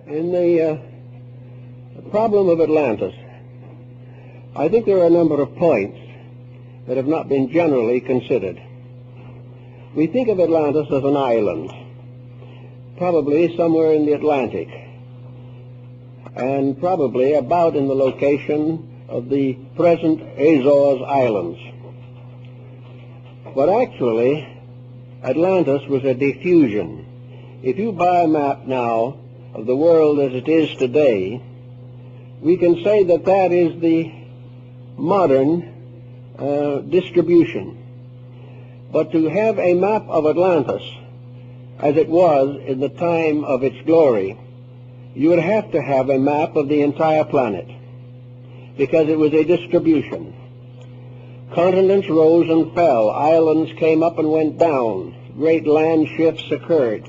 In the problem of Atlantis, I think there are a number of points that have not been generally considered. We think of Atlantis as an island, probably somewhere in the Atlantic, and probably about in the location of the present Azores Islands. But actually, Atlantis was a diffusion. If you buy a map now of the world as it is today, we can say that that is the modern distribution. But to have a map of Atlantis as it was in the time of its glory, you would have to have a map of the entire planet, because it was a distribution. Continents rose and fell, islands came up and went down, great land shifts occurred,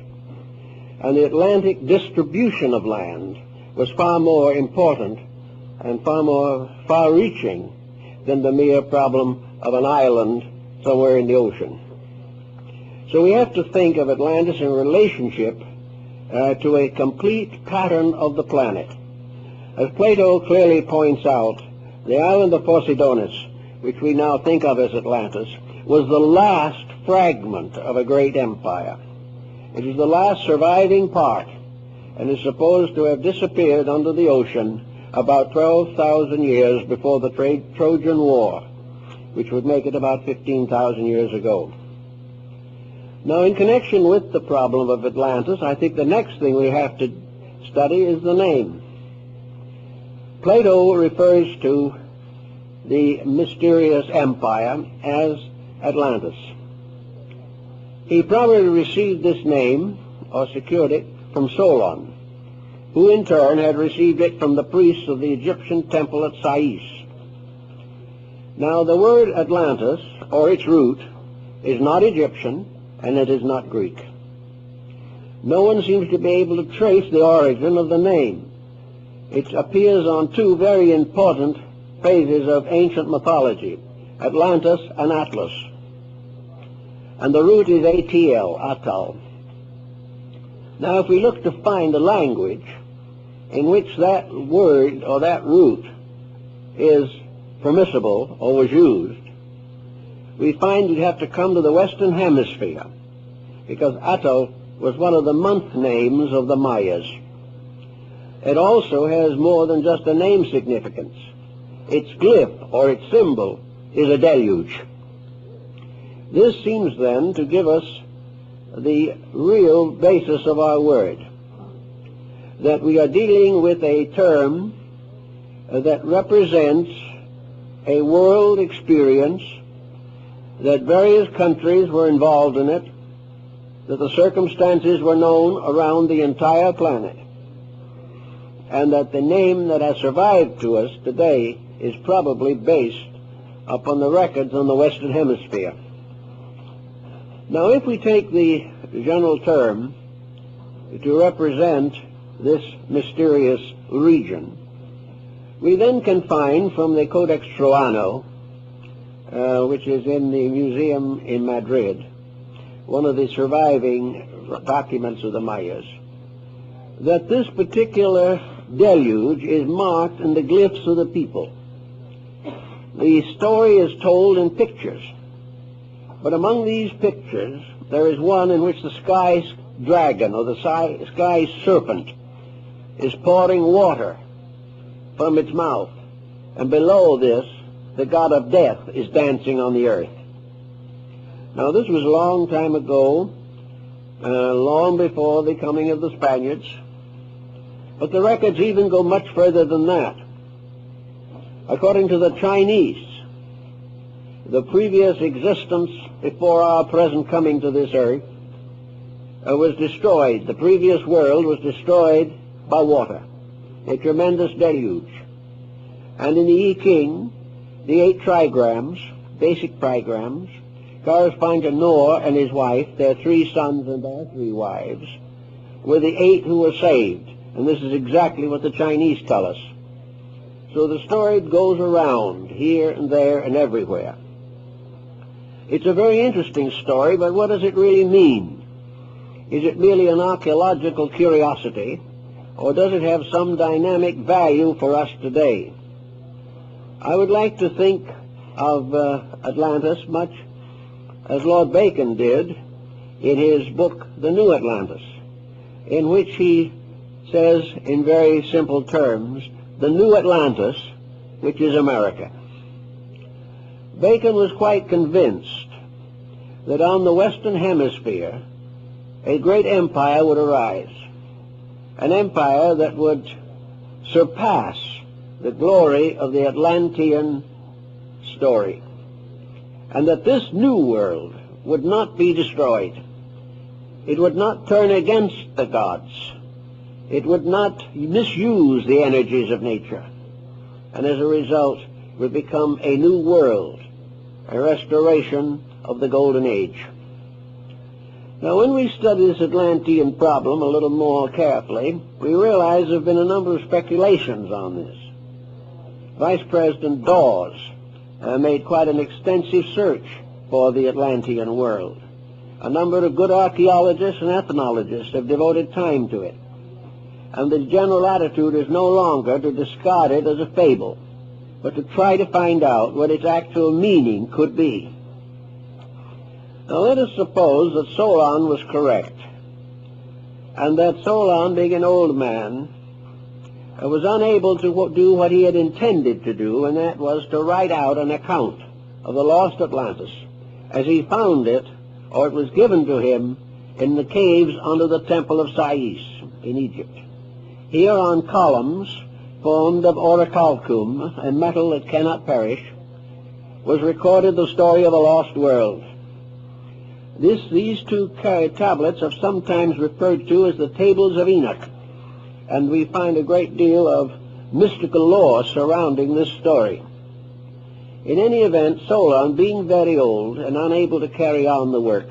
and the Atlantic distribution of land was far more important and far more far-reaching than the mere problem of an island somewhere in the ocean. So we have to think of Atlantis in relationship to a complete pattern of the planet. As Plato clearly points out, the island of Poseidonis, which we now think of as Atlantis, was the last fragment of a great empire. It is the last surviving part, and is supposed to have disappeared under the ocean about 12,000 years before the Trojan War, which would make it about 15,000 years ago. Now, in connection with the problem of Atlantis, I think the next thing we have to study is the name. Plato refers to the mysterious empire as Atlantis. He probably received this name, or secured it, from Solon, who in turn had received it from the priests of the Egyptian temple at Sais. Now, the word Atlantis, or its root, is not Egyptian, and it is not Greek. No one seems to be able to trace the origin of the name. It appears on two very important phases of ancient mythology, Atlantis and Atlas. And the root is ATL, Atal. Now, if we look to find a language in which that word or that root is permissible or was used, we find we'd have to come to the Western Hemisphere, because Atal was one of the month names of the Mayas. It also has more than just a name significance. Its glyph, or its symbol, is a deluge. This seems then to give us the real basis of our word, that we are dealing with a term that represents a world experience, that various countries were involved in it, that the circumstances were known around the entire planet, and that the name that has survived to us today is probably based upon the records on the Western Hemisphere. Now, if we take the general term to represent this mysterious region, we then can find from the Codex Troano, which is in the museum in Madrid, one of the surviving documents of the Mayas, that this particular deluge is marked in the glyphs of the people. The story is told in pictures, but among these pictures there is one in which the sky dragon, or the sky serpent, is pouring water from its mouth, and below this the god of death is dancing on the earth. Now, this was a long time ago, long before the coming of the Spaniards, but the records even go much further than that. According to the Chinese, the previous existence before our present coming to this earth was destroyed. The previous world was destroyed by water, a tremendous deluge. And in the I Ching, the 8 trigrams, basic trigrams, correspond to Noah and his wife, their 3 sons and their 3 wives, were the 8 who were saved. And this is exactly what the Chinese tell us. So the story goes around here and there and everywhere. It's a very interesting story, but what does it really mean? Is it merely an archaeological curiosity, or does it have some dynamic value for us today? I would like to think of Atlantis much as Lord Bacon did in his book, The New Atlantis, in which he says in very simple terms, the new Atlantis, which is America. Bacon was quite convinced that on the Western Hemisphere a great empire would arise, an empire that would surpass the glory of the Atlantean story, and that this new world would not be destroyed. It would not turn against the gods. It would not misuse the energies of nature, and as a result would become a new world, a restoration of the Golden Age. Now, when we study this Atlantean problem a little more carefully, we realize there have been a number of speculations on this. Vice President Dawes made quite an extensive search for the Atlantean world. A number of good archaeologists and ethnologists have devoted time to it. And the general attitude is no longer to discard it as a fable, but to try to find out what its actual meaning could be. Now let us suppose that Solon was correct, and that Solon, being an old man, was unable to do what he had intended to do, and that was to write out an account of the lost Atlantis as he found it, or it was given to him, in the caves under the Temple of Sais in Egypt. Here on columns formed of orichalcum, a metal that cannot perish, was recorded the story of a lost world. These two tablets are sometimes referred to as the Tables of Enoch, and we find a great deal of mystical lore surrounding this story. In any event, Solon, being very old and unable to carry on the work,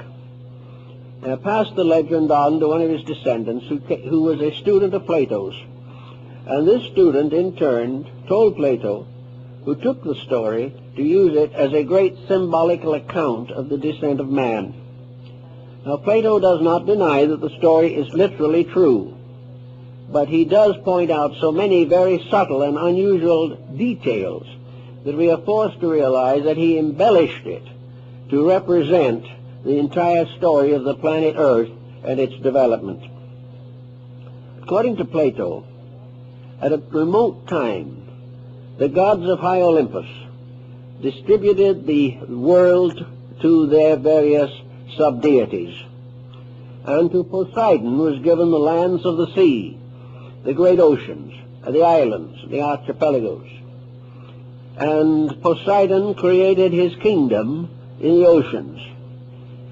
passed the legend on to one of his descendants who was a student of Plato's. And this student, in turn, told Plato, who took the story, to use it as a great symbolical account of the descent of man. Now, Plato does not deny that the story is literally true, but he does point out so many very subtle and unusual details that we are forced to realize that he embellished it to represent the entire story of the planet Earth and its development. According to Plato, at a remote time, the gods of high Olympus distributed the world to their various sub-deities, and to Poseidon was given the lands of the sea, the great oceans, the islands, the archipelagos. And Poseidon created his kingdom in the oceans,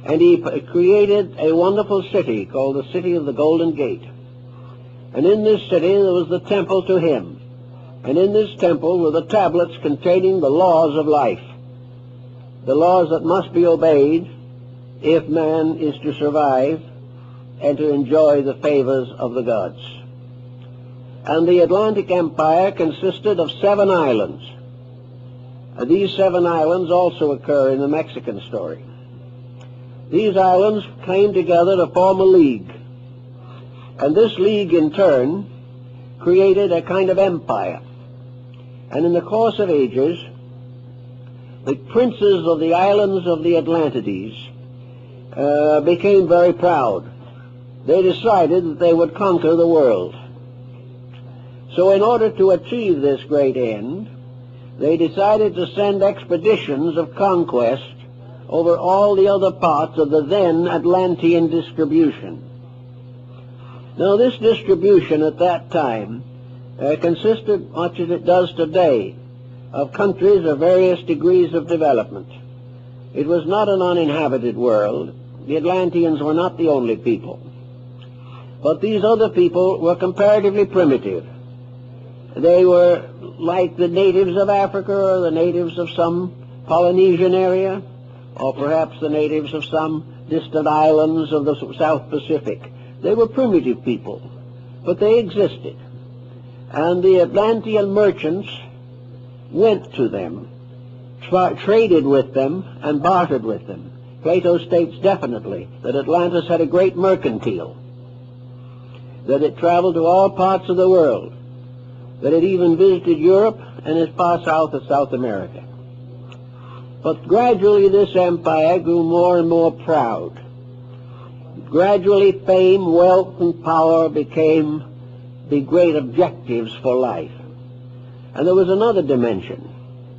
and he created a wonderful city called the City of the Golden Gate. And in this city there was the temple to him, and in this temple were the tablets containing the laws of life, the laws that must be obeyed if man is to survive and to enjoy the favors of the gods. And the Atlantic Empire consisted of 7 islands. These 7 islands also occur in the Mexican story. These islands came together to form a league, and this league in turn created a kind of empire. And in the course of ages, the princes of the islands of the Atlantides became very proud. They decided that they would conquer the world. So in order to achieve this great end, they decided to send expeditions of conquest over all the other parts of the then Atlantean distribution. Now, this distribution at that time consisted, much as it does today, of countries of various degrees of development. It was not an uninhabited world. The Atlanteans were not the only people. But these other people were comparatively primitive. They were like the natives of Africa, or the natives of some Polynesian area, or perhaps the natives of some distant islands of the South Pacific. They were primitive people, but they existed. And the Atlantean merchants went to them, traded with them, and bartered with them. Plato states definitely that Atlantis had a great mercantile. that it traveled to all parts of the world, that it even visited Europe and as far south as South America. But gradually this empire grew more and more proud. Gradually fame, wealth, and power became the great objectives for life. And there was another dimension.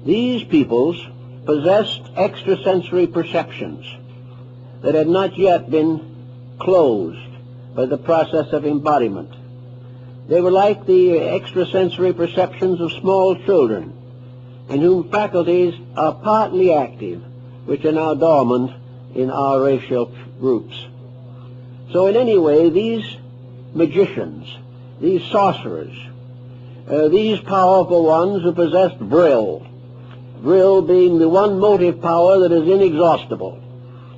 These peoples possessed extrasensory perceptions that had not yet been closed by the process of embodiment. They were like the extrasensory perceptions of small children, in whom faculties are partly active, which are now dormant in our racial groups. So in any way, these magicians, these sorcerers, these powerful ones who possessed vril being the one motive power that is inexhaustible,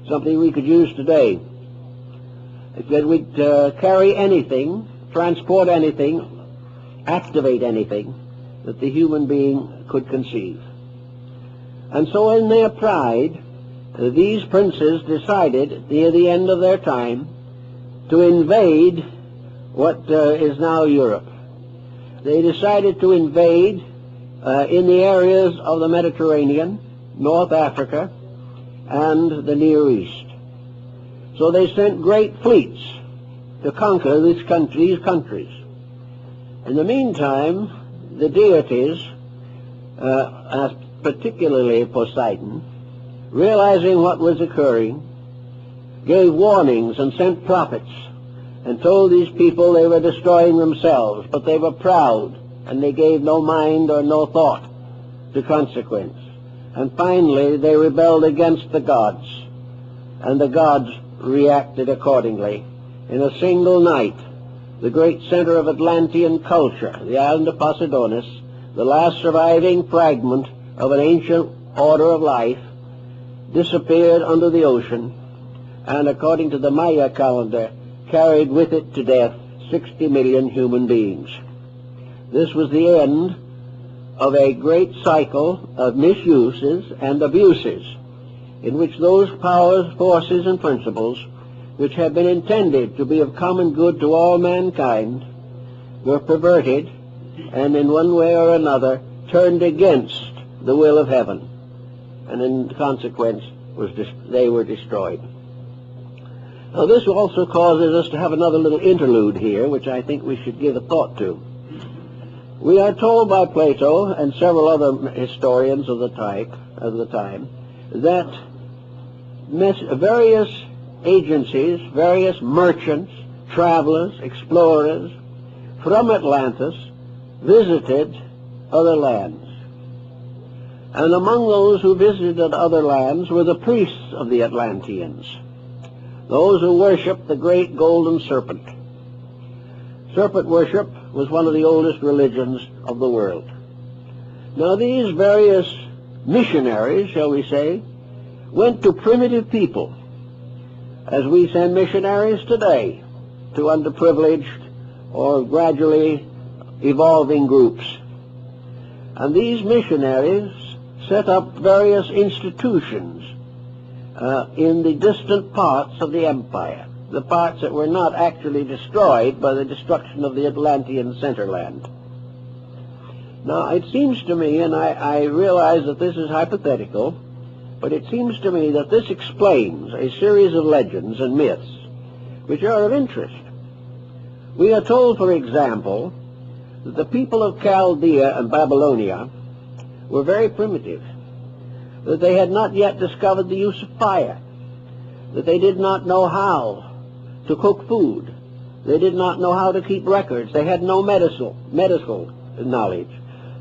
something we could use today, that we'd carry anything, transport anything, activate anything that the human being could conceive. And so in their pride, these princes decided near the end of their time to invade what is now Europe. They decided to invade in the areas of the Mediterranean, North Africa, and the Near East. So they sent great fleets to conquer these countries. In the meantime, the deities, particularly Poseidon, realizing what was occurring, gave warnings and sent prophets and told these people they were destroying themselves, but they were proud and they gave no mind or no thought to consequence. And finally they rebelled against the gods, and the gods reacted accordingly. In a single night, the great center of Atlantean culture, the island of Poseidonis, the last surviving fragment of an ancient order of life, disappeared under the ocean, and according to the Maya calendar, carried with it to death 60 million human beings. This was the end of a great cycle of misuses and abuses in which those powers, forces, and principles which had been intended to be of common good to all mankind were perverted and in one way or another turned against the will of heaven, and in consequence they were destroyed. Now this also causes us to have another little interlude here, which I think we should give a thought to. We are told by Plato and several other historians of the time that various agencies, various merchants, travelers, explorers from Atlantis visited other lands. And among those who visited other lands were the priests of the Atlanteans, those who worshipped the great golden serpent. Serpent worship was one of the oldest religions of the world. Now these various missionaries, shall we say, went to primitive people, as we send missionaries today to underprivileged or gradually evolving groups. And these missionaries set up various institutions in the distant parts of the empire, the parts that were not actually destroyed by the destruction of the Atlantean centerland. Now, it seems to me, and I realize that this is hypothetical, but it seems to me that this explains a series of legends and myths which are of interest. We are told, for example, that the people of Chaldea and Babylonia were very primitive, that they had not yet discovered the use of fire, that they did not know how to cook food, they did not know how to keep records, they had no medical knowledge,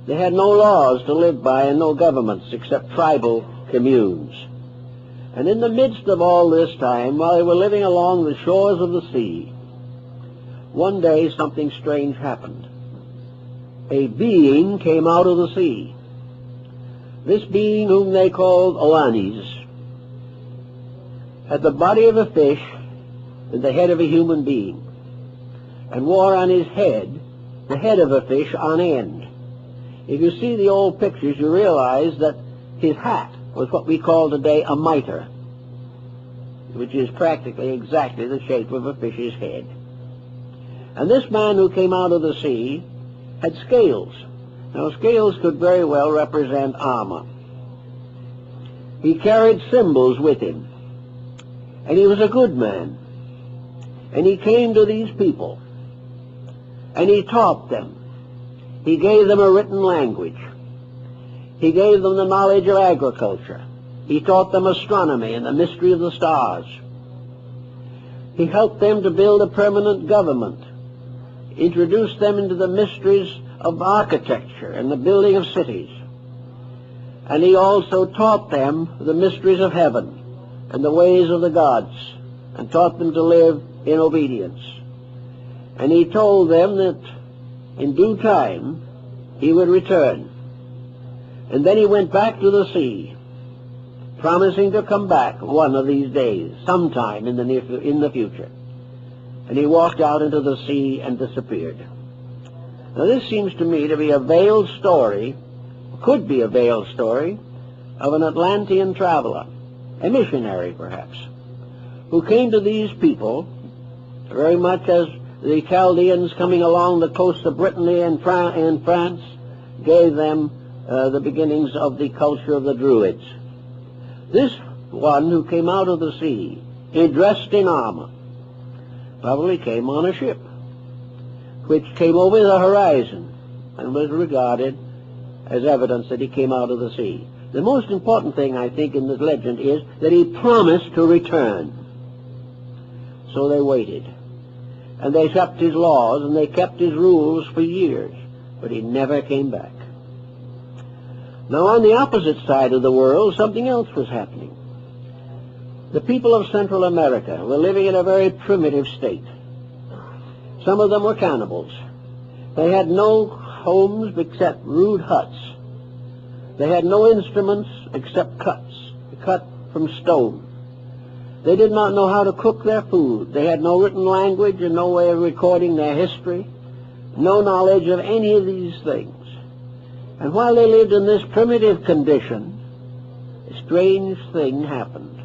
they had no laws to live by and no governments except tribal communes. And in the midst of all this time, while they were living along the shores of the sea, one day something strange happened. A being came out of the sea. This being, whom they called Oannes, had the body of a fish and the head of a human being, and wore on his head the head of a fish on end. If you see the old pictures, you realize that his hat was what we call today a mitre, which is practically exactly the shape of a fish's head. And this man who came out of the sea had scales. Now, scales could very well represent armor. He carried symbols with him. And he was a good man. And he came to these people. And he taught them. He gave them a written language. He gave them the knowledge of agriculture. He taught them astronomy and the mystery of the stars. He helped them to build a permanent government, introduced them into the mysteries of architecture and the building of cities. And he also taught them the mysteries of heaven and the ways of the gods, and taught them to live in obedience. And he told them that in due time he would return. And then he went back to the sea, promising to come back one of these days, sometime in the future. And he walked out into the sea and disappeared. Now this seems to me to be a veiled story, could be a veiled story, of an Atlantean traveler, a missionary perhaps, who came to these people very much as the Chaldeans coming along the coast of Brittany and France gave them the beginnings of the culture of the Druids. This one who came out of the sea, dressed in armor, probably came on a ship, which came over the horizon and was regarded as evidence that he came out of the sea. The most important thing, I think, in this legend is that he promised to return. So they waited. And they kept his laws and they kept his rules for years, but he never came back. Now, on the opposite side of the world, something else was happening. The people of Central America were living in a very primitive state. Some of them were cannibals. They had no homes except rude huts. They had no instruments except cut from stone. They did not know how to cook their food. They had no written language and no way of recording their history, no knowledge of any of these things. And while they lived in this primitive condition, a strange thing happened.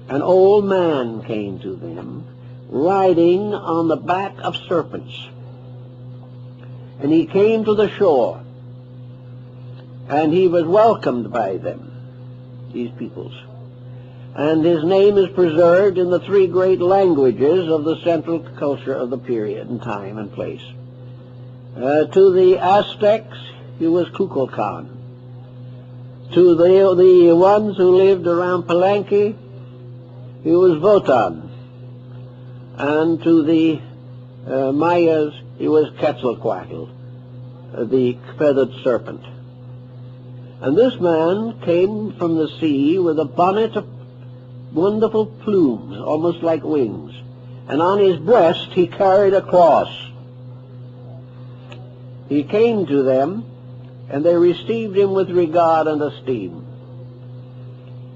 An old man came to them, riding on the back of serpents. And he came to the shore, and he was welcomed by them, these peoples. And his name is preserved in the three great languages of the central culture of the period and time and place. To the Aztecs, he was Kukulkan. To the ones who lived around Palenque, he was Wotan. And to the Mayas, he was Quetzalcoatl, the feathered serpent. And this man came from the sea with a bonnet of wonderful plumes, almost like wings. And on his breast he carried a cross. He came to them, and they received him with regard and esteem.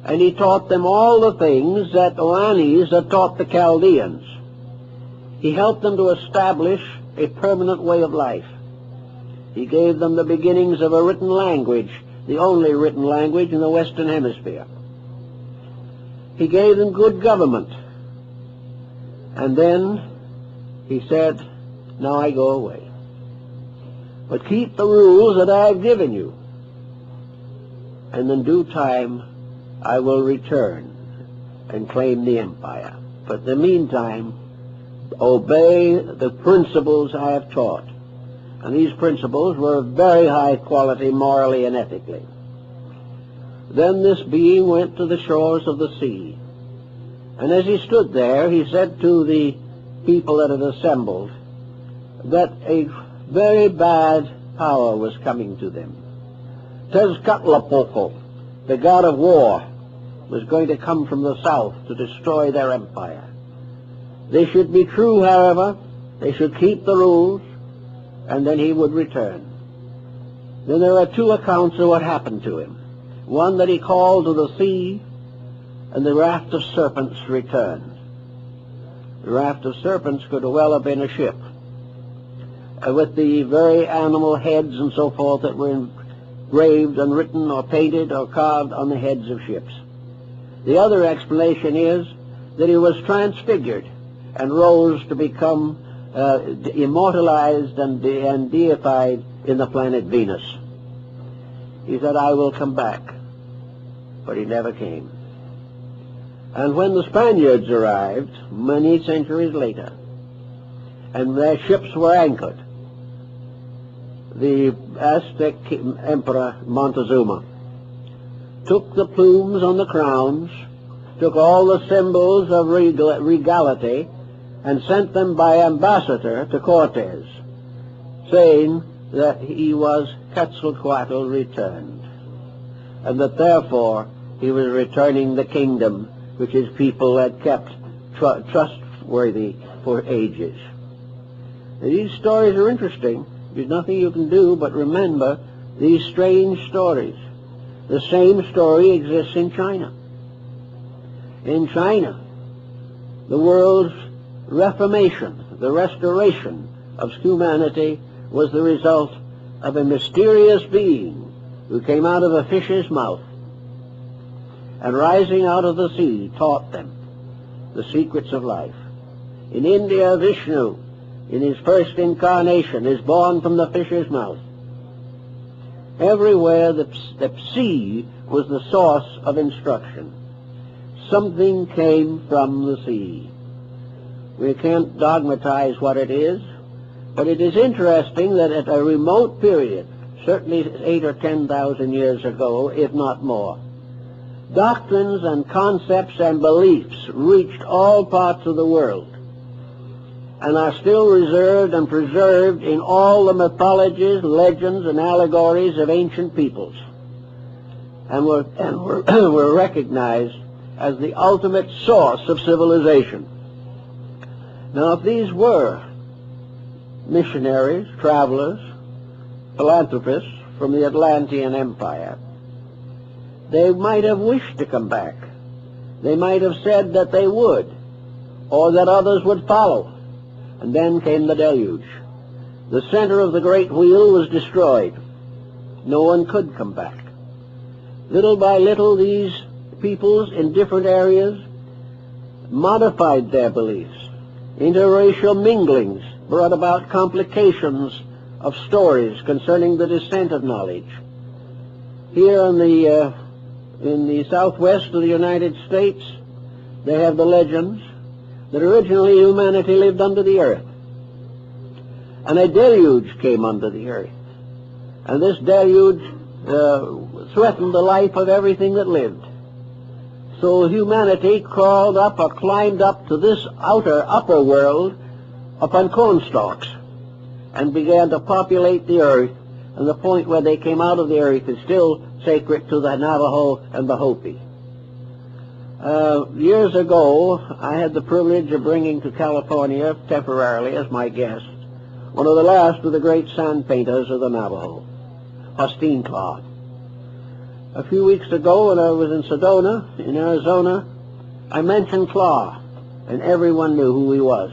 And he taught them all the things that Atlantis had taught the Chaldeans. He helped them to establish a permanent way of life. He gave them the beginnings of a written language, the only written language in the Western Hemisphere. He gave them good government. And then he said, now I go away. But keep the rules that I have given you. And in due time, I will return and claim the empire. But in the meantime, obey the principles I have taught. And these principles were of very high quality morally and ethically. Then this being went to the shores of the sea. And as he stood there, he said to the people that had assembled that a very bad power was coming to them. Tezcatlipoca, the god of war, was going to come from the south to destroy their empire. They should be true, however. They should keep the rules, and then he would return. Then there are two accounts of what happened to him. One that he called to the sea, and the raft of serpents returned. The raft of serpents could well have been a ship, with the very animal heads and so forth that were engraved and written or painted or carved on the heads of ships. The other explanation is that he was transfigured and rose to become immortalized and deified in the planet Venus. He said, I will come back. But he never came. And when the Spaniards arrived, many centuries later, and their ships were anchored, the Aztec Emperor Montezuma took the plumes on the crowns, took all the symbols of regality, and sent them by ambassador to Cortes, saying that he was Quetzalcoatl returned, and that therefore he was returning the kingdom which his people had kept trustworthy for ages. Now, these stories are interesting. There's nothing you can do but remember these strange stories. The same story exists in China. In China, the world's reformation, the restoration of humanity, was the result of a mysterious being who came out of a fish's mouth and, rising out of the sea, taught them the secrets of life. In India, Vishnu, in his first incarnation, is born from the fish's mouth. Everywhere the sea was the source of instruction. Something came from the sea. We can't dogmatize what it is, but it is interesting that at a remote period, certainly 8,000 or 10,000 years ago, if not more, doctrines and concepts and beliefs reached all parts of the world and are still reserved and preserved in all the mythologies, legends, and allegories of ancient peoples, and were recognized as the ultimate source of civilization. Now, if these were missionaries, travelers, philanthropists from the Atlantean Empire, they might have wished to come back. They might have said that they would, or that others would follow. And then came the deluge. The center of the great wheel was destroyed. No one could come back. Little by little, these peoples in different areas modified their beliefs. Interracial minglings brought about complications of stories concerning the descent of knowledge. Here in the southwest of the United States, they have the legends that originally humanity lived under the earth, and a deluge came under the earth, and this deluge threatened the life of everything that lived. So humanity crawled up or climbed up to this upper world upon cornstalks and began to populate the earth, and the point where they came out of the earth is still sacred to the Navajo and the Hopi. Years ago, I had the privilege of bringing to California temporarily as my guest one of the last of the great sand painters of the Navajo, Hosteen Claw. A few weeks ago, when I was in Sedona, in Arizona, I mentioned Claw, and everyone knew who he was.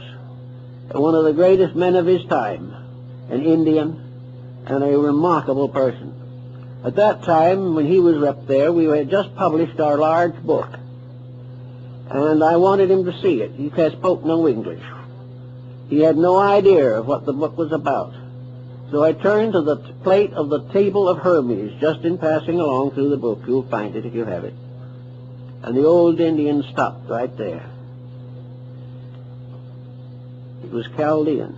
One of the greatest men of his time, an Indian, and a remarkable person. At that time, when he was up there, we had just published our large book, and I wanted him to see it. He spoke no English. He had no idea of what the book was about. So I turned to the plate of the Table of Hermes, just in passing along through the book. You'll find it if you have it. And the old Indian stopped right there. It was Chaldean.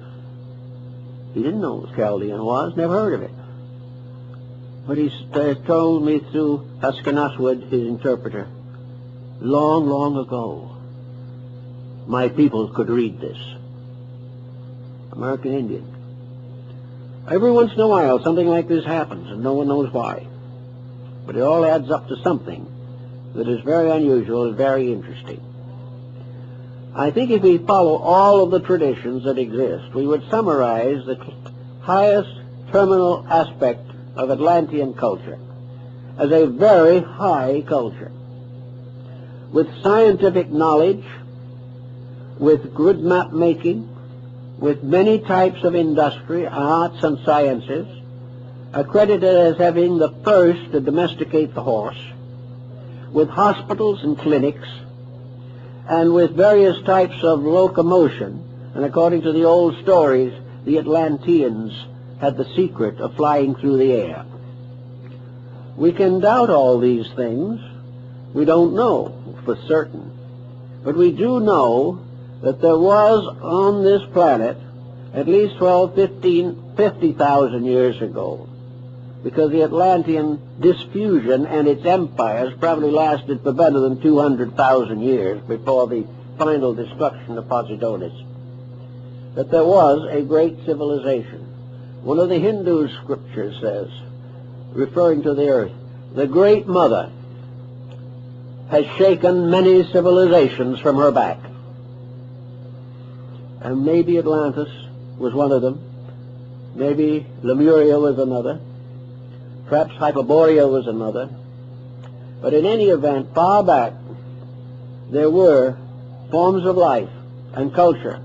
He didn't know what Chaldean was, never heard of it. But he told me through Huskanaswood, his interpreter, long, long ago, my people could read this. American Indian. Every once in a while, something like this happens, and no one knows why. But it all adds up to something that is very unusual and very interesting. I think if we follow all of the traditions that exist, we would summarize the highest terminal aspect of Atlantean culture as a very high culture, with scientific knowledge, with good map making, with many types of industry, arts, and sciences, accredited as having the first to domesticate the horse, with hospitals and clinics, and with various types of locomotion, And according to the old stories, the Atlanteans had the secret of flying through the air. We can doubt all these things. We don't know for certain. But we do know that there was on this planet at least 12, 15, 50,000 years ago, because the Atlantean diffusion and its empires probably lasted for better than 200,000 years before the final destruction of Posidonis, that there was a great civilization. One of the Hindu scriptures says, referring to the earth, the Great Mother has shaken many civilizations from her back. And maybe Atlantis was one of them. Maybe Lemuria was another. Perhaps Hyperborea was another. But in any event, far back, there were forms of life and culture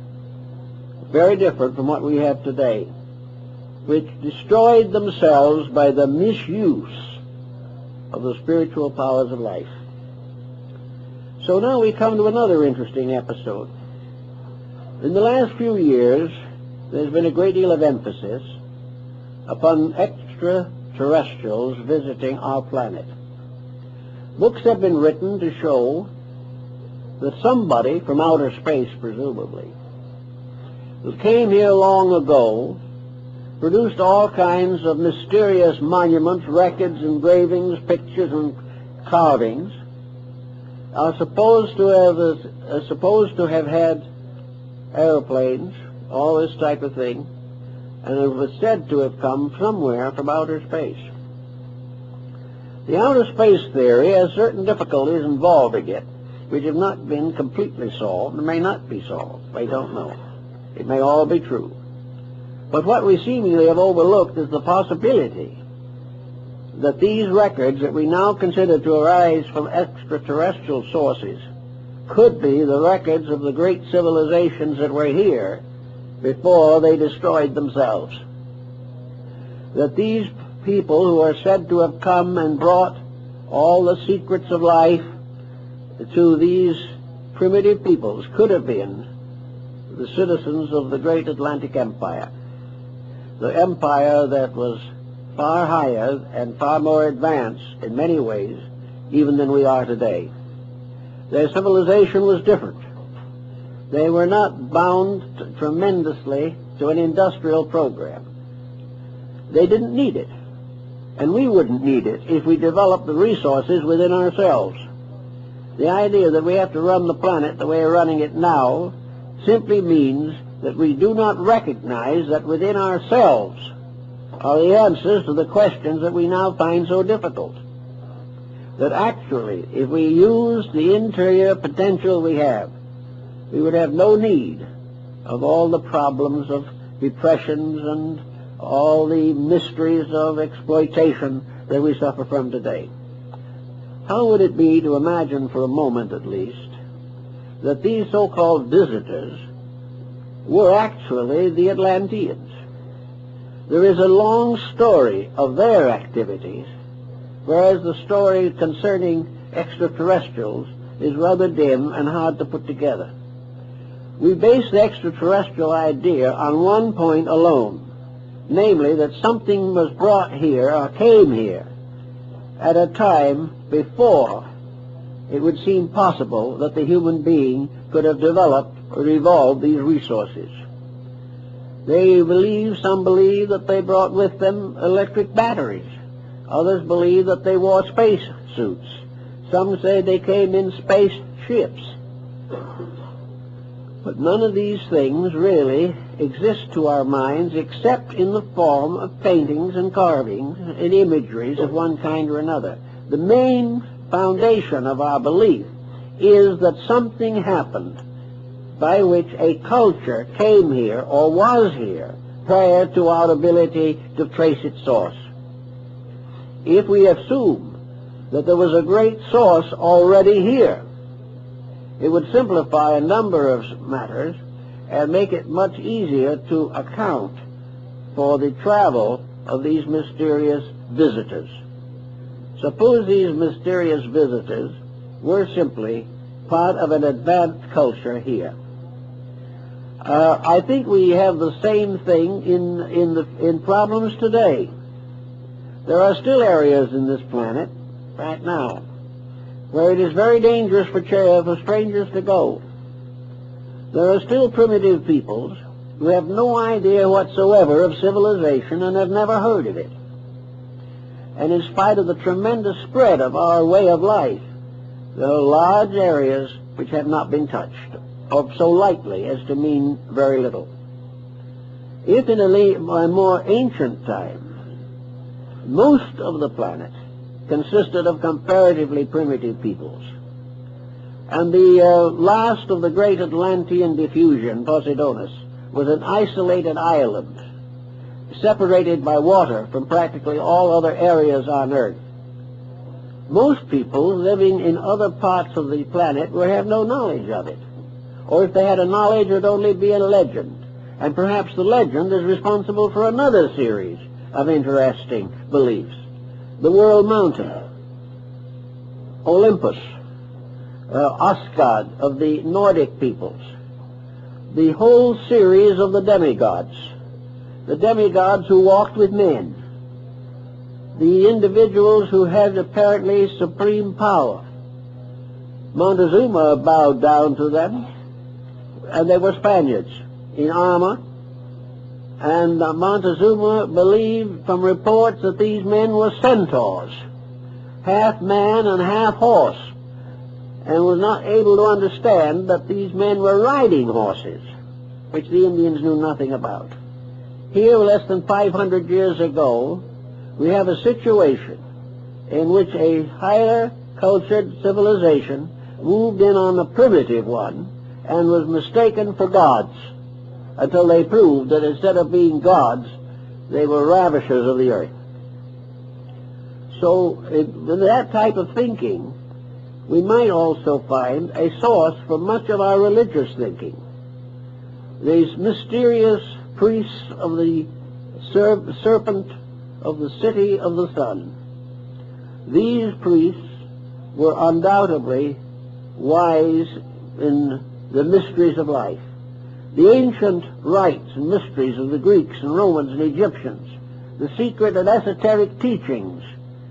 very different from what we have today, which destroyed themselves by the misuse of the spiritual powers of life. So now we come to another interesting episode. In the last few years, there's been a great deal of emphasis upon extraterrestrials visiting our planet. Books have been written to show that somebody from outer space, presumably, who came here long ago, produced all kinds of mysterious monuments, records, engravings, pictures, and carvings, are supposed to have had airplanes, all this type of thing, and it was said to have come somewhere from outer space. The outer space theory has certain difficulties involving it, which have not been completely solved and may not be solved. I don't know. It may all be true. But what we seemingly have overlooked is the possibility that these records that we now consider to arise from extraterrestrial sources could be the records of the great civilizations that were here before they destroyed themselves. That these people who are said to have come and brought all the secrets of life to these primitive peoples could have been the citizens of the great Atlantic Empire, the empire that was far higher and far more advanced in many ways even than we are today. Their civilization was different. They were not bound tremendously to an industrial program. They didn't need it, and we wouldn't need it if we developed the resources within ourselves. The idea that we have to run the planet the way we're running it now simply means that we do not recognize that within ourselves are the answers to the questions that we now find so difficult. That actually, if we use the interior potential we have, we would have no need of all the problems of depressions and all the mysteries of exploitation that we suffer from today. How would it be to imagine for a moment at least that these so-called visitors were actually the Atlanteans? There is a long story of their activities, whereas the story concerning extraterrestrials is rather dim and hard to put together. We base the extraterrestrial idea on one point alone, namely that something was brought here or came here at a time before it would seem possible that the human being could have developed or evolved these resources. Some believe that they brought with them electric batteries. Others believe that they wore space suits. Some say they came in space ships. But none of these things really exist to our minds except in the form of paintings and carvings and imageries of one kind or another. The main foundation of our belief is that something happened by which a culture came here or was here prior to our ability to trace its source. If we assume that there was a great source already here, it would simplify a number of matters and make it much easier to account for the travel of these mysterious visitors. Suppose these mysterious visitors were simply part of an advanced culture here. I think we have the same thing in problems today. There are still areas in this planet right now where it is very dangerous for strangers to go. There are still primitive peoples who have no idea whatsoever of civilization and have never heard of it. And in spite of the tremendous spread of our way of life, there are large areas which have not been touched, or so lightly as to mean very little. If in a more ancient time, most of the planet consisted of comparatively primitive peoples, and the last of the great Atlantean diffusion, Poseidonus, was an isolated island, separated by water from practically all other areas on Earth. Most people living in other parts of the planet would have no knowledge of it, or if they had a knowledge, it would only be a legend, and perhaps the legend is responsible for another series of interesting beliefs. The World Mountain, Olympus, Asgard of the Nordic peoples, the whole series of the demigods who walked with men, the individuals who had apparently supreme power. Montezuma bowed down to them, and they were Spaniards in armor, and Montezuma believed from reports that these men were centaurs, half man and half horse, and was not able to understand that these men were riding horses, which the Indians knew nothing about. Here, less than 500 years ago, we have a situation in which a higher cultured civilization moved in on the primitive one and was mistaken for gods, until they proved that instead of being gods, they were ravishers of the earth. So in that type of thinking, we might also find a source for much of our religious thinking. These mysterious priests of the serpent of the city of the sun. These priests were undoubtedly wise in the mysteries of life. The ancient rites and mysteries of the Greeks and Romans and Egyptians, the secret and esoteric teachings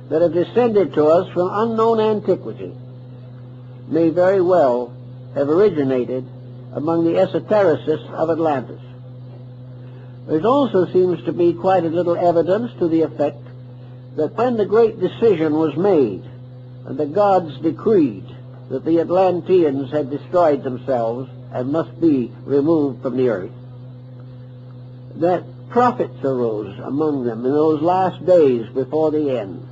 that have descended to us from unknown antiquity, may very well have originated among the esotericists of Atlantis. There also seems to be quite a little evidence to the effect that when the great decision was made and the gods decreed that the Atlanteans had destroyed themselves and must be removed from the earth, that prophets arose among them in those last days before the end.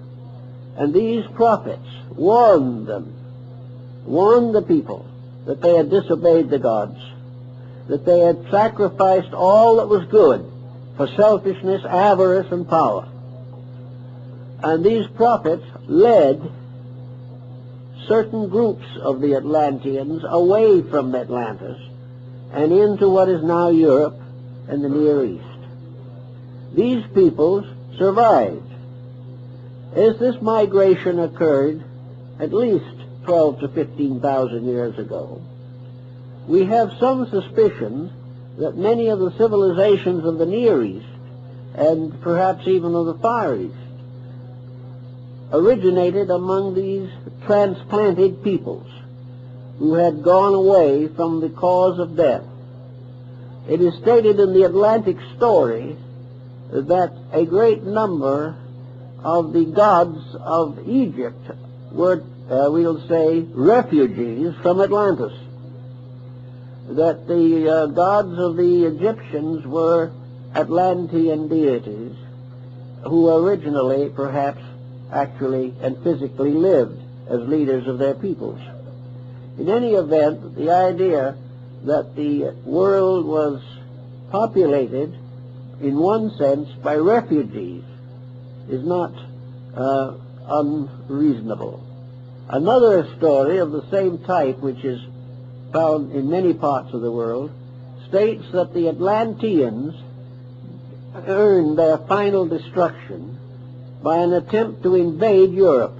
And these prophets warned the people that they had disobeyed the gods, that they had sacrificed all that was good for selfishness, avarice, and power. And these prophets led certain groups of the Atlanteans away from Atlantis and into what is now Europe and the Near East. These peoples survived. As this migration occurred at least 12 to 15,000 years ago, we have some suspicion that many of the civilizations of the Near East, and perhaps even of the Far East, originated among these transplanted peoples who had gone away from the cause of death. It is stated in the Atlantic story that a great number of the gods of Egypt were, we'll say, refugees from Atlantis. That the gods of the Egyptians were Atlantean deities who originally, perhaps, actually and physically lived as leaders of their peoples. In any event, the idea that the world was populated in one sense by refugees is not unreasonable. Another story of the same type, which is found in many parts of the world, states that the Atlanteans earned their final destruction by an attempt to invade Europe,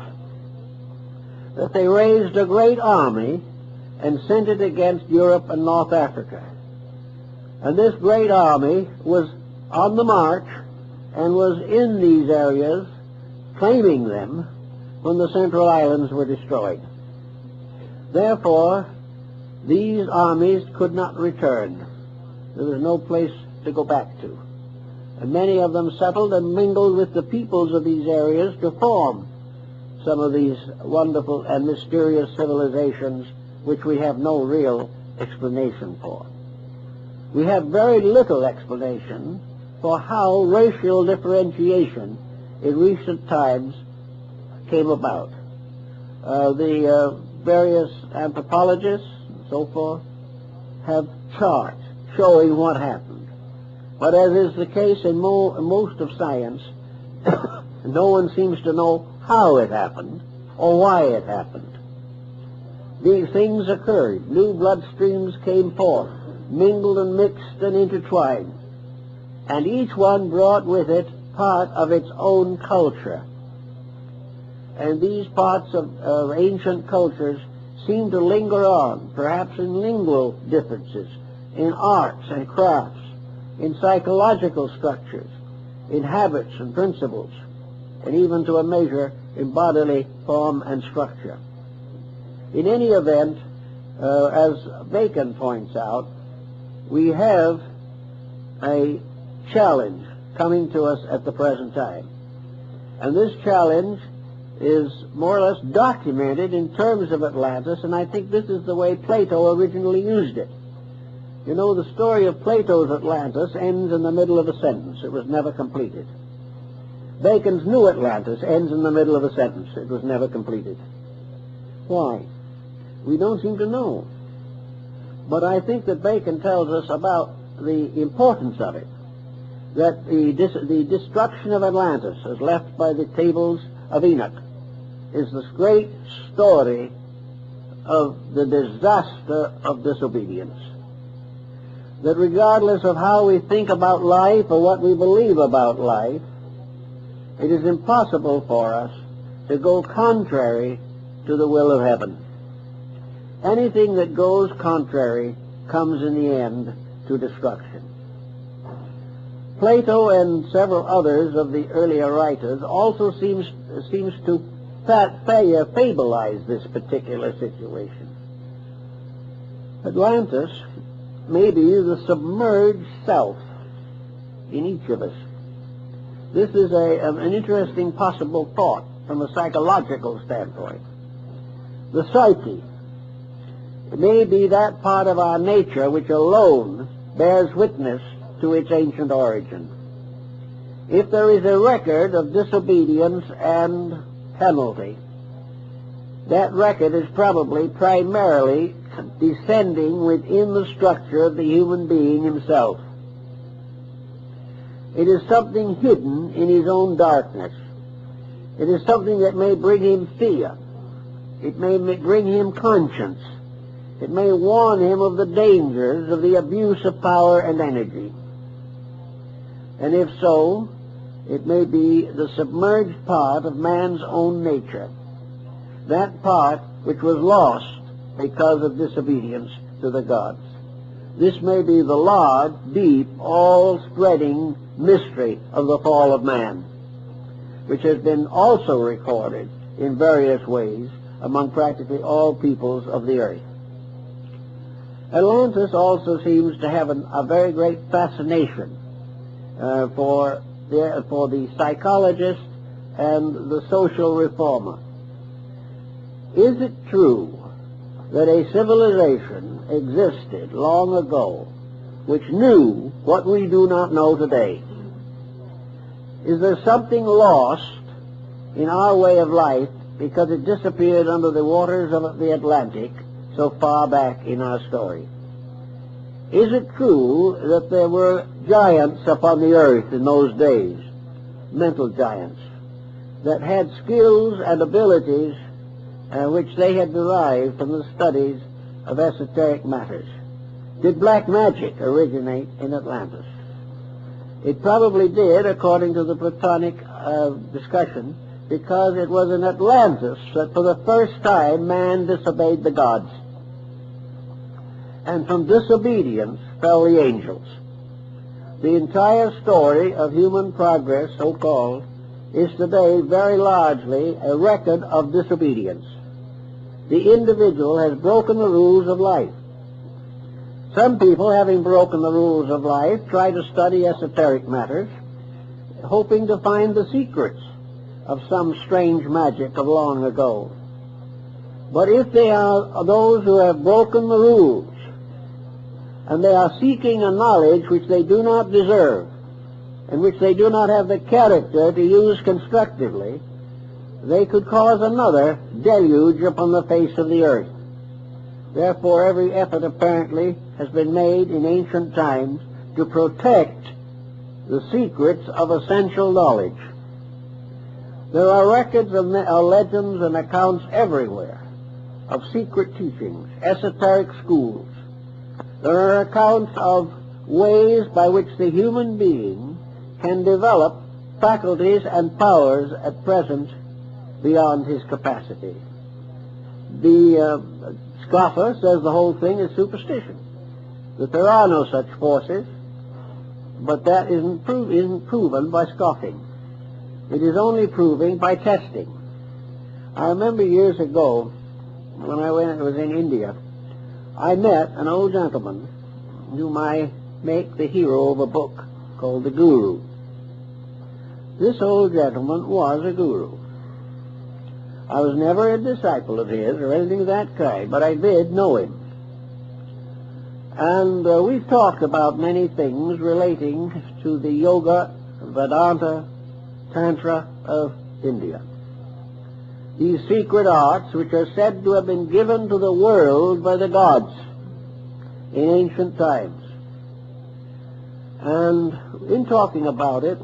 that they raised a great army and sent it against Europe and North Africa. And this great army was on the march and was in these areas, claiming them, when the Central Islands were destroyed. Therefore, these armies could not return. There was no place to go back to. And many of them settled and mingled with the peoples of these areas to form some of these wonderful and mysterious civilizations which we have no real explanation for. We have very little explanation for how racial differentiation in recent times came about. The various anthropologists and so forth have charts showing what happened. But as is the case in most of science, no one seems to know how it happened or why it happened. These things occurred. New bloodstreams came forth, mingled and mixed and intertwined, and each one brought with it part of its own culture. And these parts of ancient cultures seem to linger on, perhaps in lingual differences, in arts and crafts, in psychological structures, in habits and principles, and even to a measure in bodily form and structure. In any event, as Bacon points out, we have a challenge coming to us at the present time. And this challenge is more or less documented in terms of Atlantis, and I think this is the way Plato originally used it. You know, the story of Plato's Atlantis ends in the middle of a sentence. It was never completed. Bacon's New Atlantis ends in the middle of a sentence. It was never completed. Why? We don't seem to know. But I think that Bacon tells us about the importance of it, that the destruction of Atlantis, as left by the tables of Enoch, is this great story of the disaster of disobedience. That regardless of how we think about life or what we believe about life, it is impossible for us to go contrary to the will of heaven. Anything that goes contrary comes in the end to destruction. Plato and several others of the earlier writers also seems to fableize this particular situation. Atlantis may be the submerged self in each of us. This is an interesting possible thought from a psychological standpoint. The psyche may be that part of our nature which alone bears witness to its ancient origin. If there is a record of disobedience and penalty, that record is probably primarily descending within the structure of the human being himself. It is something hidden in his own darkness. It is something that may bring him fear. It may bring him conscience. It may warn him of the dangers of the abuse of power and energy. And if so, it may be the submerged part of man's own nature, that part which was lost because of disobedience to the gods. This may be the large, deep, all-spreading mystery of the fall of man, which has been also recorded in various ways among practically all peoples of the earth. Atlantis also seems to have a very great fascination for the psychologist and the social reformer. Is it true that a civilization existed long ago which knew what we do not know today? Is there something lost in our way of life because it disappeared under the waters of the Atlantic so far back in our story? Is it true that there were giants upon the earth in those days, mental giants, that had skills and abilities which they had derived from the studies of esoteric matters? Did black magic originate in Atlantis? It probably did, according to the Platonic discussion, because it was in Atlantis that for the first time man disobeyed the gods. And from disobedience fell the angels. The entire story of human progress, so-called, is today very largely a record of disobedience. The individual has broken the rules of life. Some people, having broken the rules of life, try to study esoteric matters, hoping to find the secrets of some strange magic of long ago. But if they are those who have broken the rules, and they are seeking a knowledge which they do not deserve, and which they do not have the character to use constructively, they could cause another deluge upon the face of the earth. Therefore, every effort apparently has been made in ancient times to protect the secrets of essential knowledge. There are records of legends and accounts everywhere of secret teachings, esoteric schools. There are accounts of ways by which the human being can develop faculties and powers at present beyond his capacity. The scoffer says the whole thing is superstition, that there are no such forces, but that isn't proven by scoffing. It is only proving by testing. I remember years ago, when I was in India, I met an old gentleman whom I make the hero of a book called The Guru. This old gentleman was a guru. I was never a disciple of his or anything of that kind, but I did know him. And we've talked about many things relating to the Yoga, Vedanta, Tantra of India. These secret arts which are said to have been given to the world by the gods in ancient times. And in talking about it,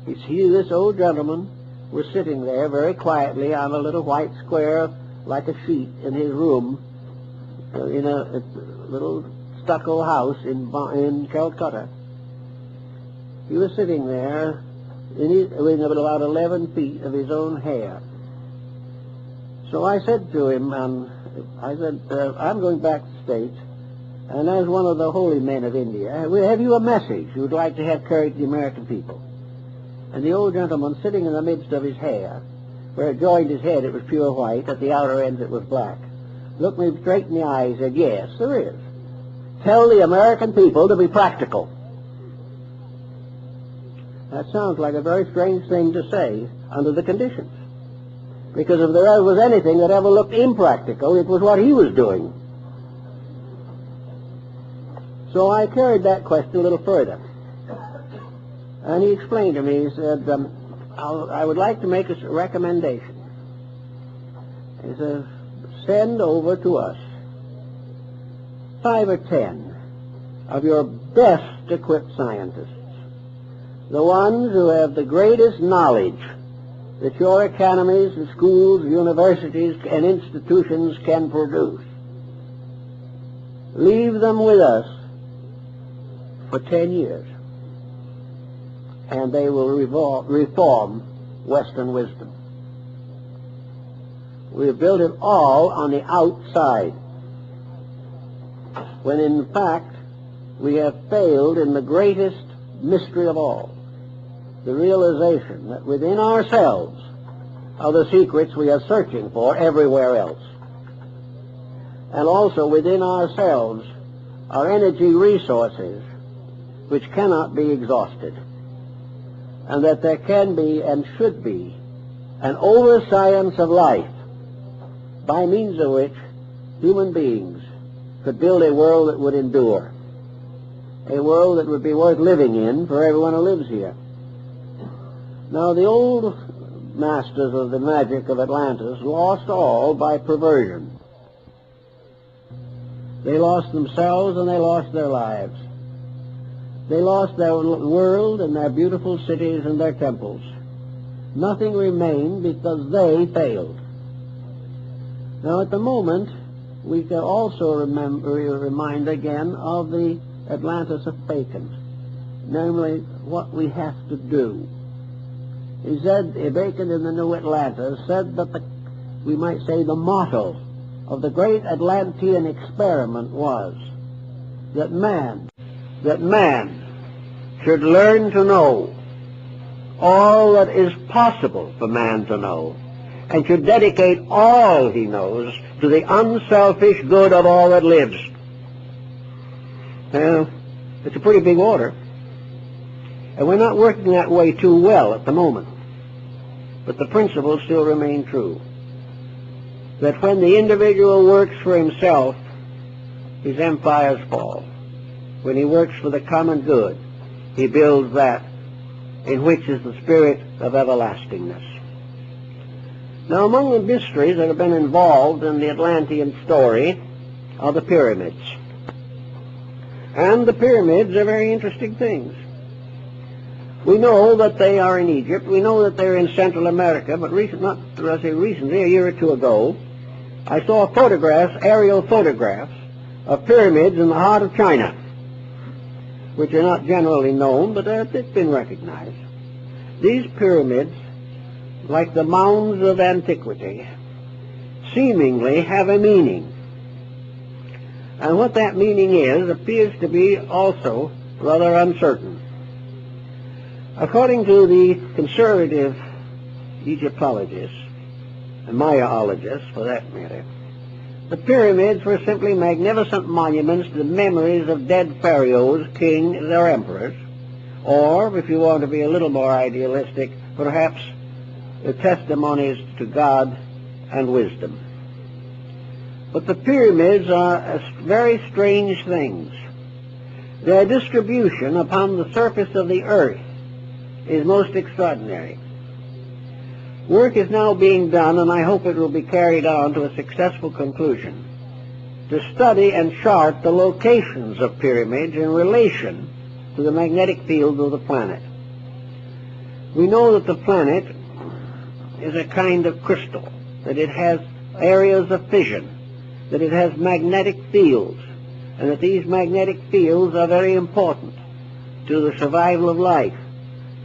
this old gentleman was sitting there very quietly on a little white square like a sheet in his room in a little stucco house in Calcutta. He was sitting there in about 11 feet of his own hair. So I said to him, I'm going back to the States, and as one of the holy men of India, have you a message you would like to have carried to the American people? And the old gentleman, sitting in the midst of his hair, where it joined his head it was pure white, at the outer ends it was black, looked me straight in the eye and said, yes, there is. Tell the American people to be practical. That sounds like a very strange thing to say under the conditions. Because if there was anything that ever looked impractical, it was what he was doing. So I carried that question a little further. And he explained to me, he said, I would like to make a recommendation. He says, send over to us 5 or 10 of your best equipped scientists, the ones who have the greatest knowledge that your academies and schools, universities, and institutions can produce. Leave them with us for 10 years, and they will reform Western wisdom. We have built it all on the outside, when in fact we have failed in the greatest mystery of all, the realization that within ourselves are the secrets we are searching for everywhere else. And also within ourselves are energy resources which cannot be exhausted. And that there can be and should be an over-science of life by means of which human beings could build a world that would endure, a world that would be worth living in for everyone who lives here. Now, the old masters of the magic of Atlantis lost all by perversion. They lost themselves and they lost their lives. They lost their world and their beautiful cities and their temples. Nothing remained because they failed. Now, at the moment, we can also remind again of the Atlantis of Bacon, namely what we have to do. He said, Bacon in the New Atlantis said that we might say the motto of the great Atlantean experiment was that man should learn to know all that is possible for man to know, and should dedicate all he knows to the unselfish good of all that lives. It's a pretty big order, and we're not working that way too well at the moment. But the principles still remain true, that when the individual works for himself, his empires fall. When he works for the common good, he builds that in which is the spirit of everlastingness. Now, among the mysteries that have been involved in the Atlantean story are the pyramids. And the pyramids are very interesting things. We know that they are in Egypt. We know that they're in Central America, but recently, a year or two ago, I saw photographs, aerial photographs, of pyramids in the heart of China, which are not generally known, but it's been recognized. These pyramids, like the mounds of antiquity, seemingly have a meaning. And what that meaning is appears to be also rather uncertain. According to the conservative Egyptologists, and Mayaologists for that matter, the pyramids were simply magnificent monuments to the memories of dead pharaohs, kings, or emperors, or, if you want to be a little more idealistic, perhaps the testimonies to God and wisdom. But the pyramids are very strange things. Their distribution upon the surface of the earth is most extraordinary. Work is now being done, and I hope it will be carried on to a successful conclusion, to study and chart the locations of pyramids in relation to the magnetic field of the planet. We know that the planet is a kind of crystal, that it has areas of fission, that it has magnetic fields, and that these magnetic fields are very important to the survival of life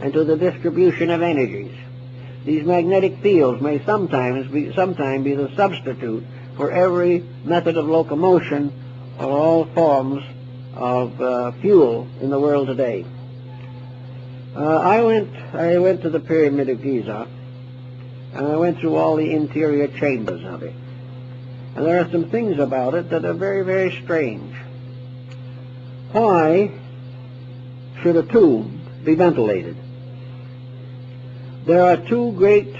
and to the distribution of energies. These magnetic fields may sometime be the substitute for every method of locomotion or all forms of fuel in the world today. I went to the Pyramid of Giza, and I went through all the interior chambers of it. And there are some things about it that are very, very strange. Why should a tomb be ventilated? There are two great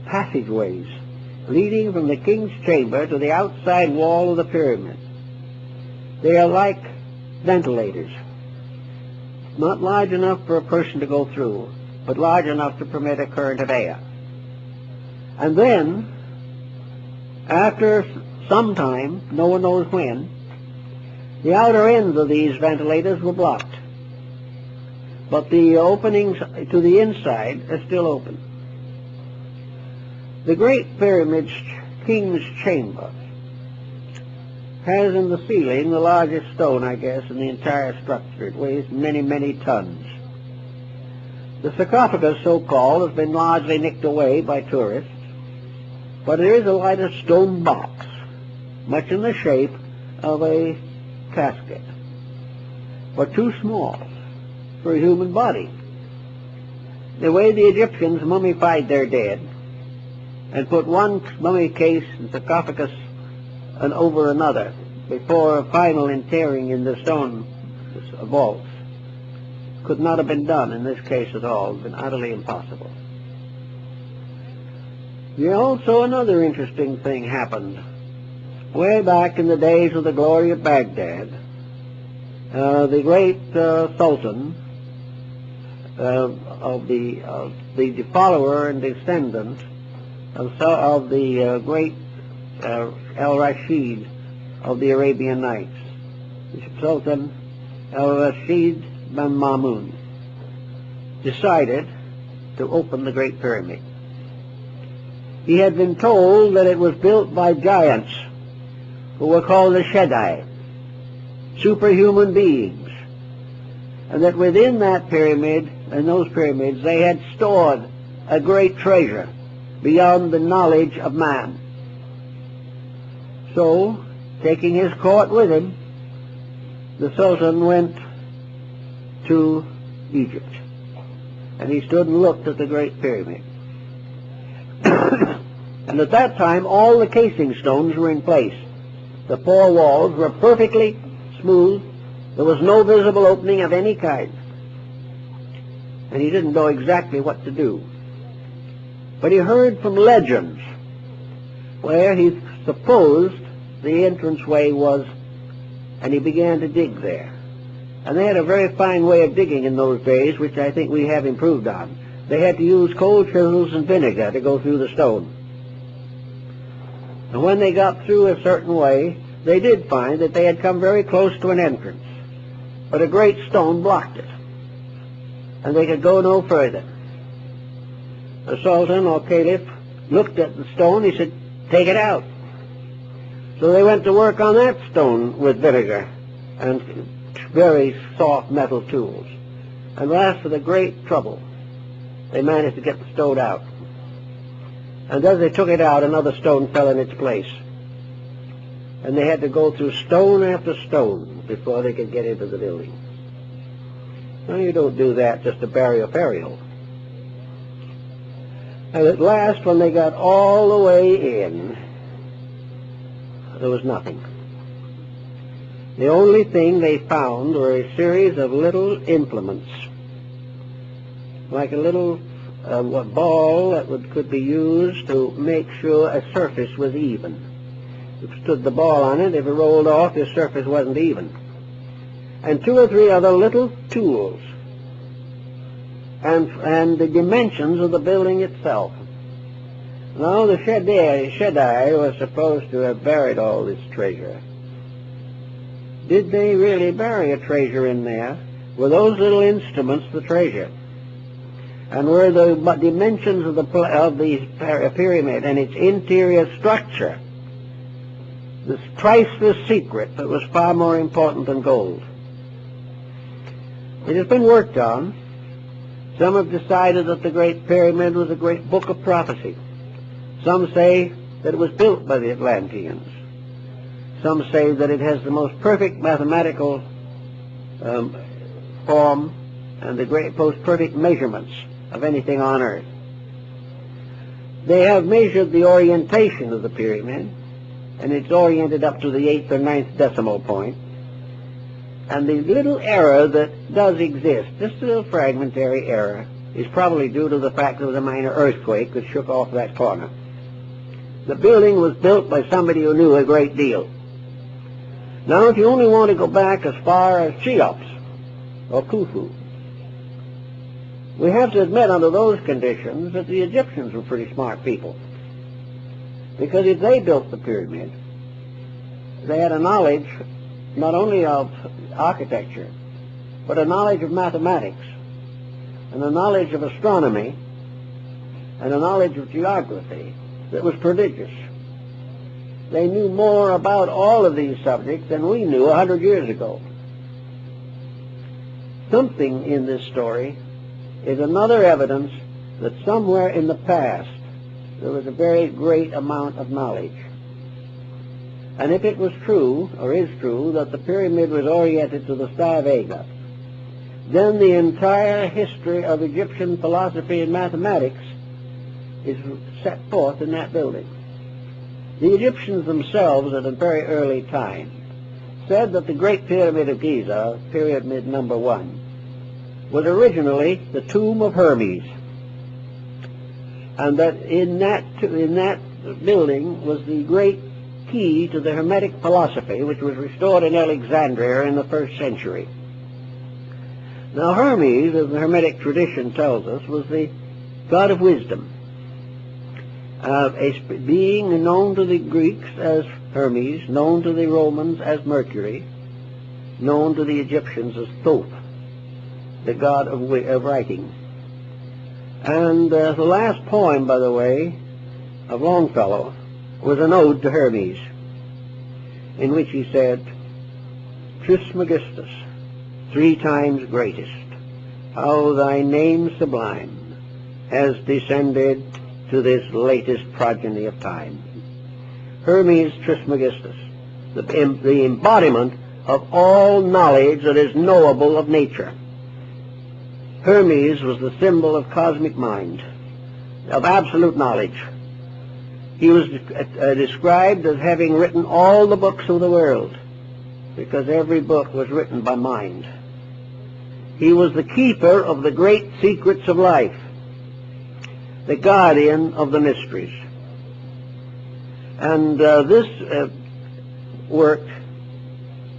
passageways leading from the king's chamber to the outside wall of the pyramid. They are like ventilators, not large enough for a person to go through, but large enough to permit a current of air. And then, after some time, no one knows when, the outer ends of these ventilators were blocked, but the openings to the inside are still open. The Great Pyramid's king's chamber has in the ceiling the largest stone, I guess, in the entire structure. It weighs many, many tons. The sarcophagus, so-called, has been largely nicked away by tourists, but there is a lighter stone box, much in the shape of a casket, but too small for a human body. The way the Egyptians mummified their dead and put one mummy case and sarcophagus over another before a final interring in the stone vaults could not have been done in this case at all. It's been utterly impossible. Also, another interesting thing happened. Way back in the days of the glory of Baghdad, the great Sultan of the follower and descendant of the great Al-Rashid of the Arabian Nights, Sultan Al-Rashid bin Mamun, decided to open the Great Pyramid. He had been told that it was built by giants who were called the Shaddai, superhuman beings, and that within that pyramid, and those pyramids, they had stored a great treasure beyond the knowledge of man. So, taking his court with him, the Sultan went to Egypt, and he stood and looked at the Great Pyramid. And at that time, all the casing stones were in place. The four walls were perfectly smooth. There was no visible opening of any kind. And he didn't know exactly what to do. But he heard from legends where he supposed the entranceway was, and he began to dig there. And they had a very fine way of digging in those days, which I think we have improved on. They had to use cold chisels and vinegar to go through the stone. And when they got through a certain way, they did find that they had come very close to an entrance. But a great stone blocked it, and they could go no further. The Sultan or Caliph looked at the stone. He said, "Take it out." So they went to work on that stone with vinegar and very soft metal tools. And last, with a great trouble, they managed to get the stone out. And as they took it out, another stone fell in its place. And they had to go through stone after stone before they could get into the building. Now, you don't do that just to bury a burial. And at last, when they got all the way in, there was nothing. The only thing they found were a series of little implements, like a little ball that could be used to make sure a surface was even. If you stood the ball on it, if it rolled off, the surface wasn't even. And two or three other little tools, and the dimensions of the building itself. Now, the Shaddai was supposed to have buried all this treasure. Did they really bury a treasure in there? Were those little instruments the treasure? And were the dimensions of the pyramid and its interior structure this priceless secret that was far more important than gold? It has been worked on. Some have decided that the Great Pyramid was a great book of prophecy. Some say that it was built by the Atlanteans. Some say that it has the most perfect mathematical form and the most perfect measurements of anything on earth. They have measured the orientation of the pyramid, and it's oriented up to the 8th or 9th decimal point. And the little error that does exist, just a little fragmentary error, is probably due to the fact there was a minor earthquake that shook off that corner. The building was built by somebody who knew a great deal. Now, if you only want to go back as far as Cheops or Khufu, we have to admit under those conditions that the Egyptians were pretty smart people. Because if they built the pyramid, they had a knowledge not only of architecture, but a knowledge of mathematics, and a knowledge of astronomy, and a knowledge of geography that was prodigious. They knew more about all of these subjects than we knew 100 years ago. Something in this story is another evidence that somewhere in the past there was a very great amount of knowledge. And if it was true, or is true, that the pyramid was oriented to the Star Vega, then the entire history of Egyptian philosophy and mathematics is set forth in that building. The Egyptians themselves, at a very early time, said that the Great Pyramid of Giza, Pyramid number 1, was originally the tomb of Hermes, and that in that building was the great key to the Hermetic philosophy, which was restored in Alexandria in the 1st century. Now, Hermes, as the Hermetic tradition tells us, was the god of wisdom, a being known to the Greeks as Hermes, known to the Romans as Mercury, known to the Egyptians as Thoth, the god of writing. And the last poem, by the way, of Longfellow was an ode to Hermes, in which he said, "Trismegistus, 3 times greatest, how thy name sublime has descended to this latest progeny of time." Hermes Trismegistus, the embodiment of all knowledge that is knowable of nature. Hermes was the symbol of cosmic mind, of absolute knowledge. He was described as having written all the books of the world, because every book was written by mind. He was the keeper of the great secrets of life, the guardian of the mysteries. And this work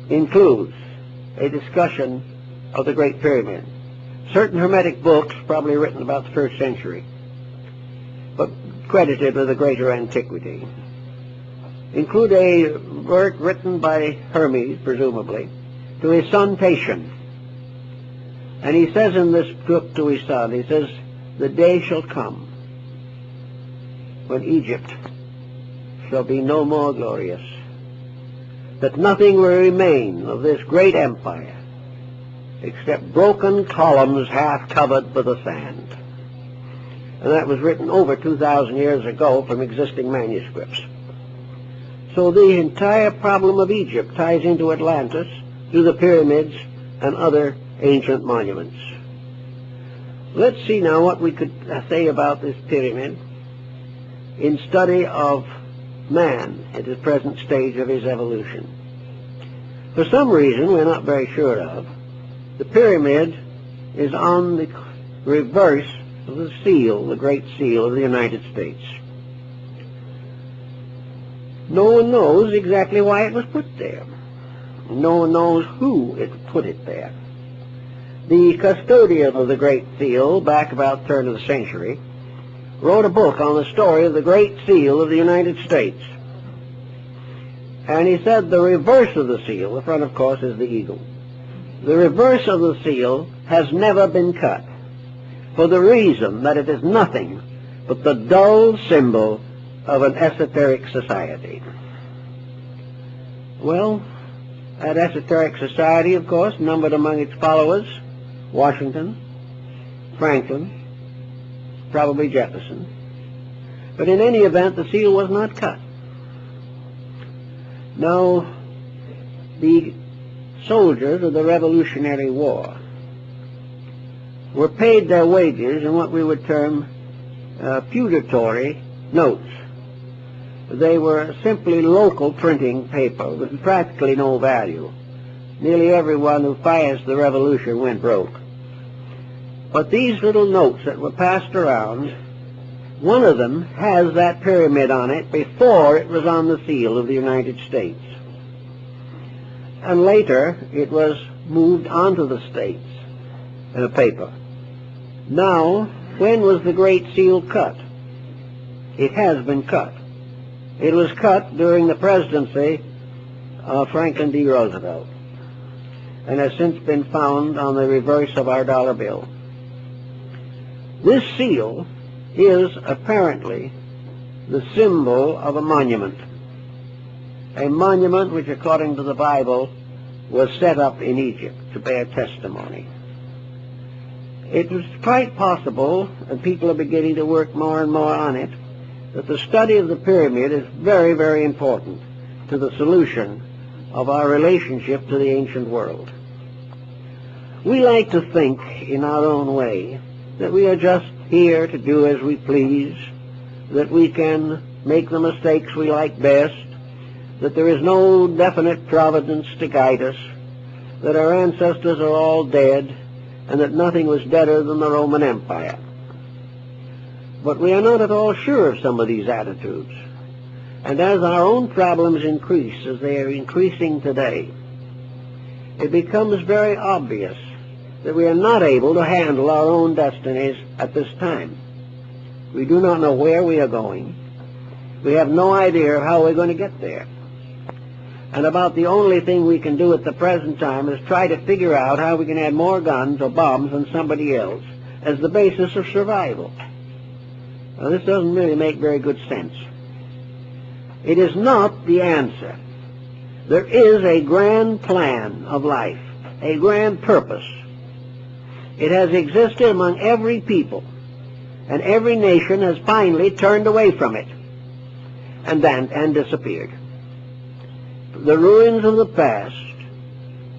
includes a discussion of the Great Pyramid. Certain Hermetic books, probably written about the 1st century, but credited with a greater antiquity, include a work written by Hermes, presumably, to his son Tatian. And he says in this book to his son, he says, "The day shall come when Egypt shall be no more glorious, that nothing will remain of this great empire except broken columns half covered with the sand." And that was written over 2,000 years ago from existing manuscripts. So the entire problem of Egypt ties into Atlantis through the pyramids and other ancient monuments. Let's see now what we could say about this pyramid in study of man at the present stage of his evolution. For some reason we're not very sure of, the pyramid is on the reverse of the seal, the Great Seal of the United States. No one knows exactly why it was put there. No one knows who put it there. The custodian of the Great Seal, back about the turn of the century, wrote a book on the story of the Great Seal of the United States. And he said the reverse of the seal, the front of course is the eagle, the reverse of the seal has never been cut, for the reason that it is nothing but the dull symbol of an esoteric society. Well, that esoteric society, of course, numbered among its followers Washington, Franklin, probably Jefferson. But in any event, the seal was not cut. Now, the soldiers of the Revolutionary War were paid their wages in what we would term feudatory notes. They were simply local printing paper with practically no value. Nearly everyone who financed the revolution went broke. But these little notes that were passed around, one of them has that pyramid on it before it was on the seal of the United States. And later it was moved onto the states in a paper. Now, when was the Great Seal cut? It has been cut. It was cut during the presidency of Franklin D. Roosevelt, and has since been found on the reverse of our dollar bill. This seal is apparently the symbol of a monument which, according to the Bible, was set up in Egypt to bear testimony. It was quite possible, and people are beginning to work more and more on it, that the study of the pyramid is very, very important to the solution of our relationship to the ancient world. We like to think in our own way that we are just here to do as we please, that we can make the mistakes we like best, that there is no definite providence to guide us, that our ancestors are all dead, and that nothing was better than the Roman Empire. But we are not at all sure of some of these attitudes. And as our own problems increase, as they are increasing today, it becomes very obvious that we are not able to handle our own destinies at this time. We do not know where we are going. We have no idea of how we're going to get there. And about the only thing we can do at the present time is try to figure out how we can add more guns or bombs than somebody else as the basis of survival. Now, this doesn't really make very good sense. It is not the answer. There is a grand plan of life, a grand purpose. It has existed among every people, and every nation has finally turned away from it and disappeared. The ruins of the past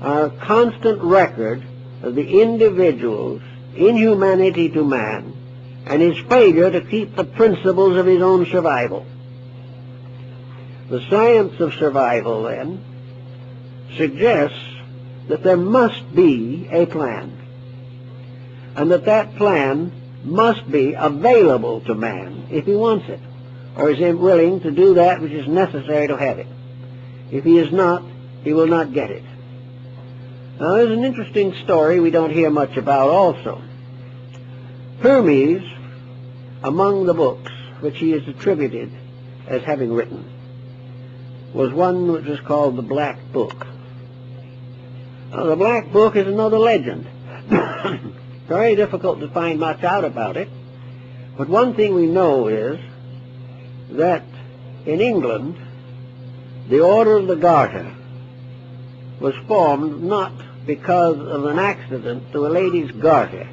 are a constant record of the individual's inhumanity to man and his failure to keep the principles of his own survival. The science of survival, then, suggests that there must be a plan, and that that plan must be available to man if he wants it, or is willing to do that which is necessary to have it. If he is not, he will not get it. Now, there's an interesting story we don't hear much about also. Hermes, among the books which he is attributed as having written, was one which is called the Black Book. Now, the Black Book is another legend. Very difficult to find much out about it. But one thing we know is that in England, the Order of the Garter was formed not because of an accident to a lady's garter,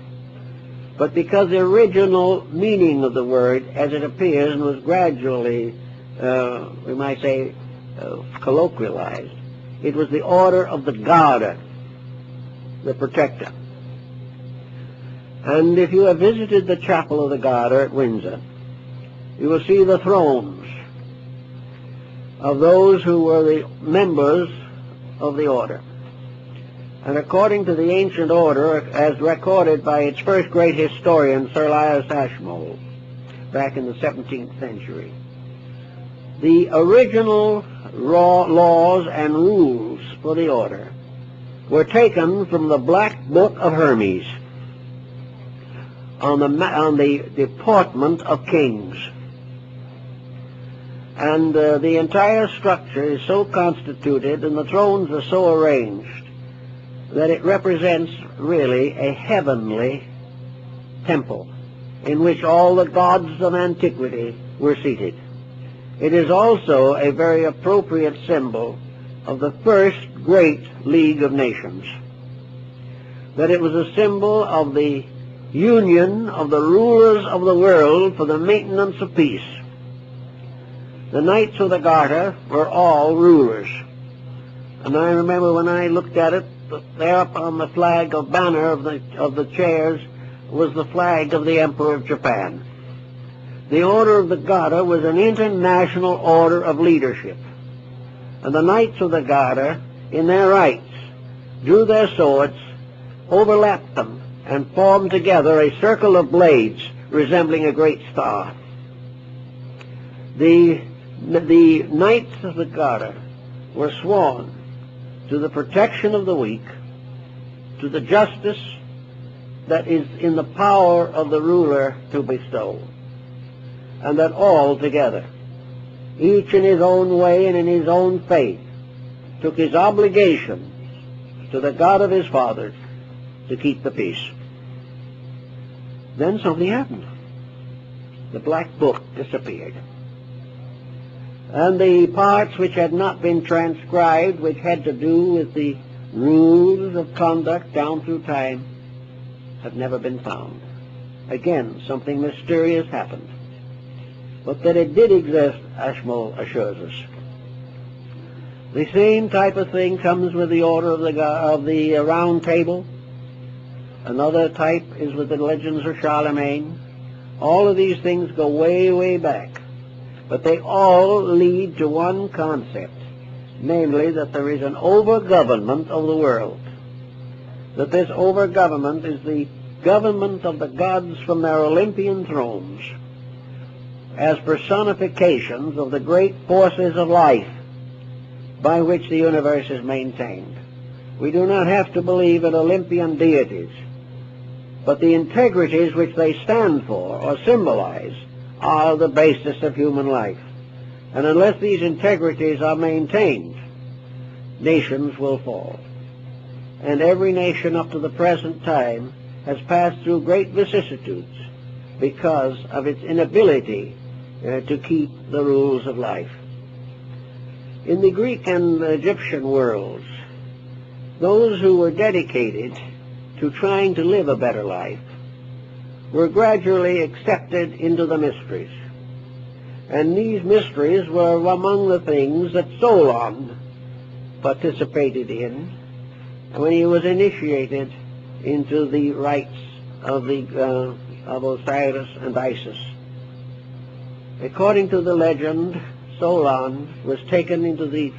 but because the original meaning of the word as it appears and was gradually, we might say, colloquialized, it was the Order of the Garter, the protector. And if you have visited the Chapel of the Garter at Windsor, you will see the thrones of those who were the members of the order. And according to the ancient order, as recorded by its first great historian, Sir Elias Ashmole, back in the 17th century, the original laws and rules for the order were taken from the Black Book of Hermes on the deportment of kings. And the entire structure is so constituted and the thrones are so arranged that it represents really a heavenly temple in which all the gods of antiquity were seated. It is also a very appropriate symbol of the first great League of Nations, that it was a symbol of the union of the rulers of the world for the maintenance of peace. The Knights of the Garter were all rulers. And I remember when I looked at it, there up on the flag or banner of the chairs was the flag of the Emperor of Japan. The Order of the Garter was an international order of leadership. And the Knights of the Garter, in their rights, drew their swords, overlapped them, and formed together a circle of blades resembling a great star. The Knights of the Garter were sworn to the protection of the weak, to the justice that is in the power of the ruler to bestow, and that all together, each in his own way and in his own faith, took his obligations to the God of his fathers to keep the peace. Then something happened. The Black Book disappeared. And the parts which had not been transcribed, which had to do with the rules of conduct down through time, have never been found. Again, something mysterious happened. But that it did exist, Ashmole assures us. The same type of thing comes with the Order of the Round Table. Another type is with the legends of Charlemagne. All of these things go way, way back. But they all lead to one concept, namely that there is an over-government of the world. That this over-government is the government of the gods from their Olympian thrones as personifications of the great forces of life by which the universe is maintained. We do not have to believe in Olympian deities, but the integrities which they stand for or symbolize are the basis of human life. And unless these integrities are maintained, nations will fall. And every nation up to the present time has passed through great vicissitudes because of its inability to keep the rules of life. In the Greek and Egyptian worlds, those who were dedicated to trying to live a better life were gradually accepted into the mysteries. And these mysteries were among the things that Solon participated in when he was initiated into the rites of Osiris and Isis. According to the legend, Solon was taken into the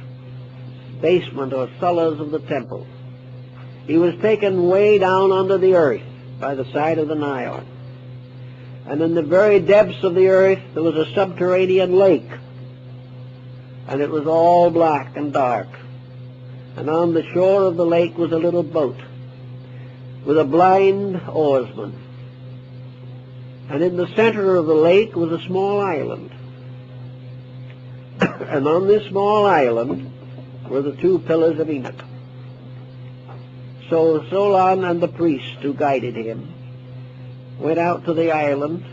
basement or cellars of the temple. He was taken way down under the earth by the side of the Nile. And in the very depths of the earth there was a subterranean lake. And it was all black and dark. And on the shore of the lake was a little boat with a blind oarsman. And in the center of the lake was a small island. And on this small island were the two pillars of Enoch. So Solon and the priest who guided him went out to the island,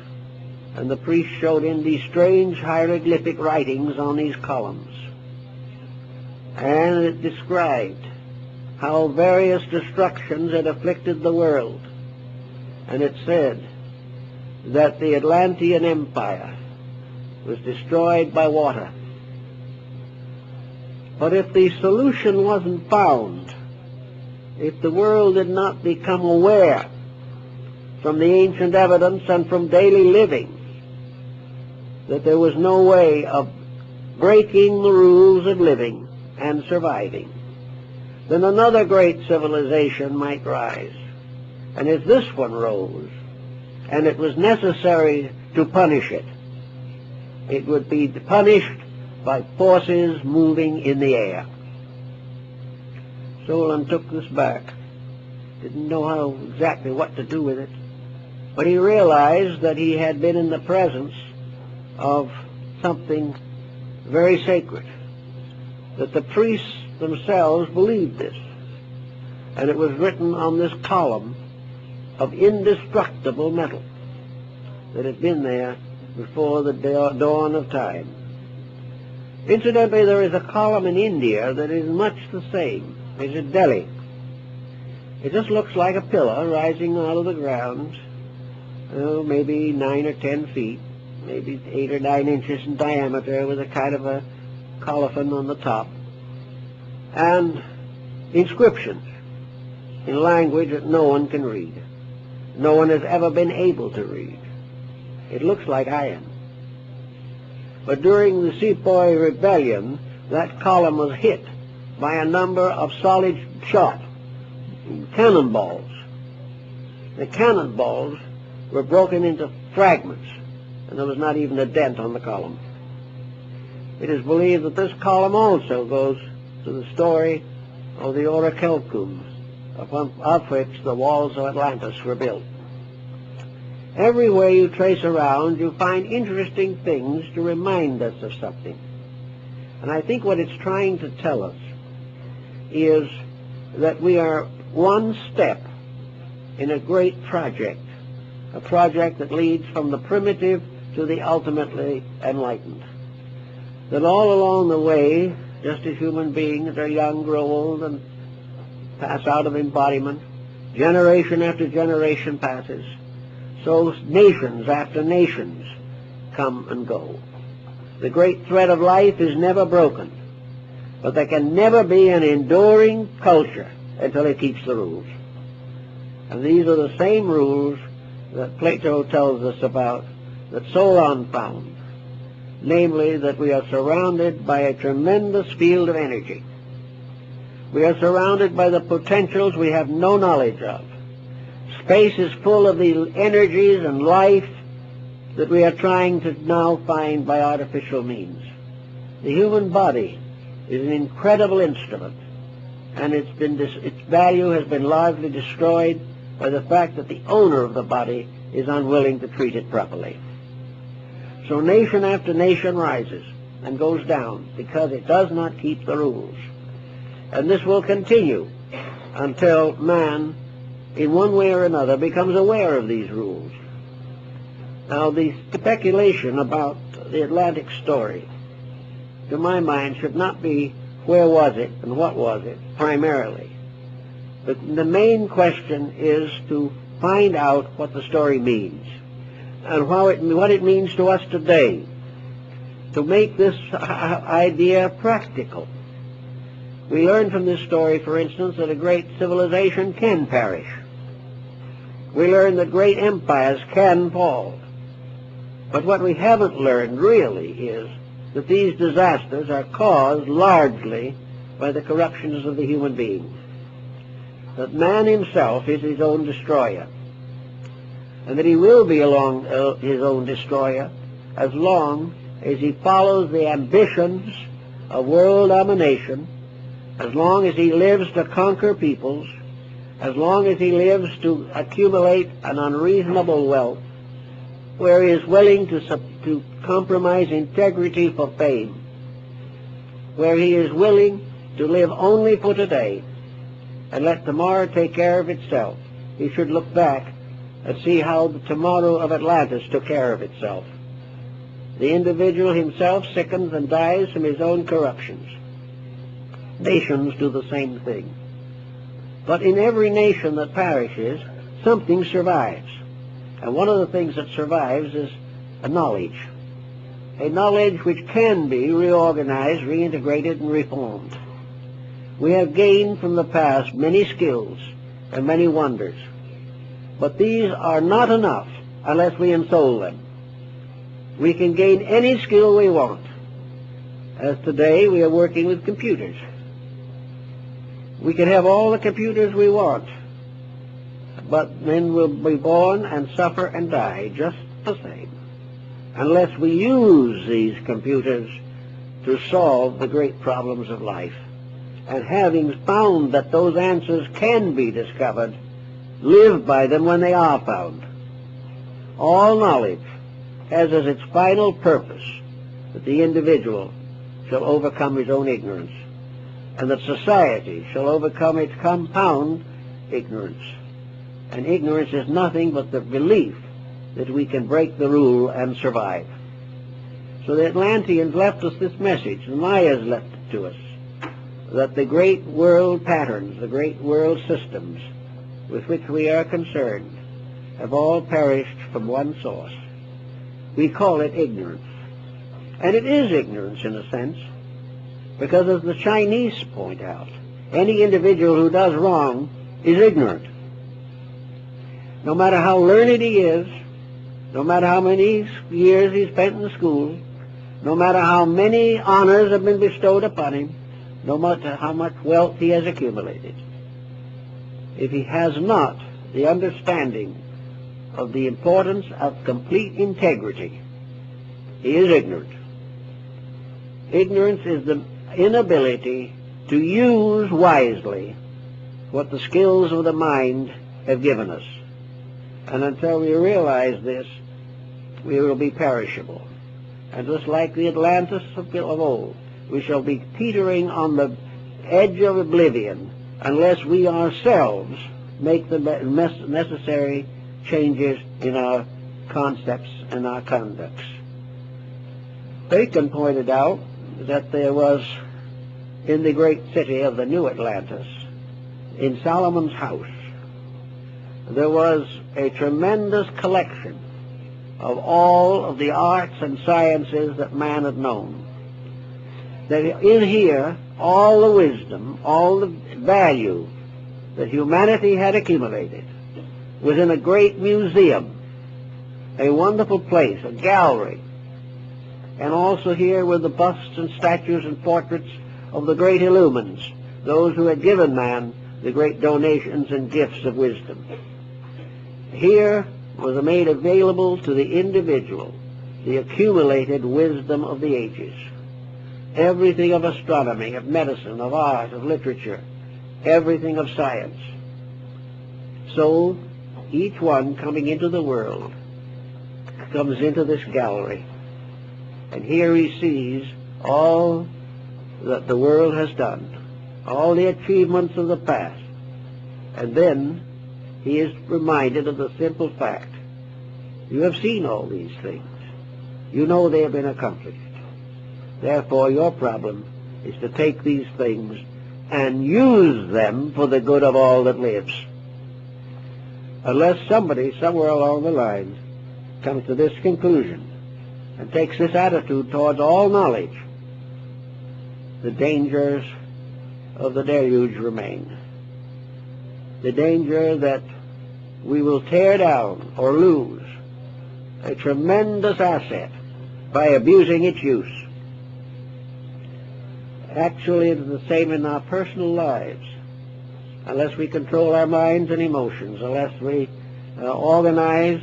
and the priest showed him these strange hieroglyphic writings on these columns. And it described how various destructions had afflicted the world. And it said that the Atlantean Empire was destroyed by water. But if the solution wasn't found, if the world did not become aware from the ancient evidence and from daily living that there was no way of breaking the rules of living and surviving, then another great civilization might rise. And if this one rose, and it was necessary to punish it, it would be punished by forces moving in the air. Solon took this back. Didn't know exactly what to do with it. But he realized that he had been in the presence of something very sacred, that the priests themselves believed this. And it was written on this column of indestructible metal that had been there before the dawn of time. Incidentally, there is a column in India that is much the same. It's at Delhi. It just looks like a pillar rising out of the ground, maybe 9 or 10 feet, maybe 8 or 9 inches in diameter, with a kind of a colophon on the top, and inscriptions in language that no one can read. No one has ever been able to read. It looks like iron. But during the Sepoy Rebellion, that column was hit by a number of solid shot, cannonballs. The cannonballs were broken into fragments, and there was not even a dent on the column. It is believed that this column also goes to the story of the orichalcum, of which the walls of Atlantis were built. Everywhere you trace around, you find interesting things to remind us of something. And I think what it's trying to tell us is that we are one step in a great project, a project that leads from the primitive to the ultimately enlightened. That all along the way, just as human beings are young, grow old, and pass out of embodiment, generation after generation passes, so nations after nations come and go. The great thread of life is never broken, but there can never be an enduring culture until it keeps the rules. And these are the same rules that Plato tells us about, that Solon found, namely that we are surrounded by a tremendous field of energy. We are surrounded by the potentials we have no knowledge of. Space is full of the energies and life that we are trying to now find by artificial means. The human body is an incredible instrument, and its value has been largely destroyed by the fact that the owner of the body is unwilling to treat it properly. So nation after nation rises and goes down because it does not keep the rules. And this will continue until man, in one way or another, becomes aware of these rules. Now, the speculation about the Atlantic story, to my mind, should not be where was it and what was it, primarily. But the main question is to find out what the story means and what it means to us today, to make this idea practical. We learn from this story, for instance, that a great civilization can perish. We learn that great empires can fall. But what we haven't learned really is that these disasters are caused largely by the corruptions of the human being. That man himself is his own destroyer, and that he will be his own destroyer as long as he follows the ambitions of world domination, as long as he lives to conquer peoples, as long as he lives to accumulate an unreasonable wealth, where he is willing to compromise integrity for fame, where he is willing to live only for today and let tomorrow take care of itself. He should look back and see how the tomorrow of Atlantis took care of itself. The individual himself sickens and dies from his own corruptions. Nations do the same thing. But in every nation that perishes, something survives. And one of the things that survives is a knowledge which can be reorganized, reintegrated, and reformed. We have gained from the past many skills and many wonders, but these are not enough unless we ensoul them. We can gain any skill we want. As today we are working with computers. We can have all the computers we want, but men will be born and suffer and die just the same unless we use these computers to solve the great problems of life. And having found that those answers can be discovered, live by them when they are found. All knowledge has as its final purpose that the individual shall overcome his own ignorance, and that society shall overcome its compound ignorance. And ignorance is nothing but the belief that we can break the rule and survive. So the Atlanteans left us this message, the Mayas left it to us, that the great world patterns, the great world systems with which we are concerned have all perished from one source. We call it ignorance. And it is ignorance in a sense, because as the Chinese point out, any individual who does wrong is ignorant. No matter how learned he is, no matter how many years he spent in school, no matter how many honors have been bestowed upon him, no matter how much wealth he has accumulated, if he has not the understanding of the importance of complete integrity, he is ignorant. Ignorance is the inability to use wisely what the skills of the mind have given us. And until we realize this, we will be perishable. And just like the Atlantis of old, we shall be teetering on the edge of oblivion unless we ourselves make the necessary changes in our concepts and our conducts. Bacon pointed out that there was, in the great city of the New Atlantis, in Solomon's house, there was a tremendous collection of all of the arts and sciences that man had known. That in here, all the wisdom, all the value that humanity had accumulated was in a great museum, a wonderful place, a gallery. And also here were the busts and statues and portraits of the great illumines, those who had given man the great donations and gifts of wisdom. Here was made available to the individual the accumulated wisdom of the ages. Everything of astronomy, of medicine, of art, of literature, everything of science. So each one coming into the world comes into this gallery, and here he sees all that the world has done, all the achievements of the past, and then he is reminded of the simple fact: you have seen all these things. You know they have been accomplished. Therefore, your problem is to take these things and use them for the good of all that lives. Unless somebody somewhere along the line comes to this conclusion and takes this attitude towards all knowledge, the dangers of the deluge remain. The danger that we will tear down or lose a tremendous asset by abusing its use. Actually, it is the same in our personal lives. Unless we control our minds and emotions, unless we organize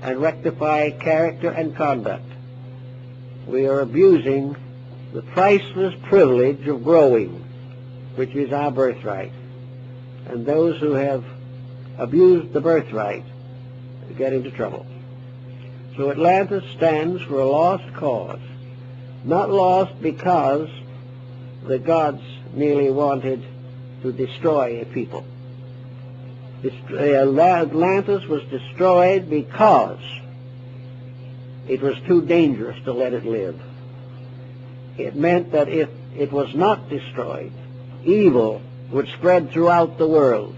and rectify character and conduct, we are abusing the priceless privilege of growing, which is our birthright. And those who have abused the birthright get into trouble. So Atlantis stands for a lost cause. Not lost because the gods merely wanted to destroy a people. Atlantis was destroyed because it was too dangerous to let it live. It meant that if it was not destroyed, evil would spread throughout the world,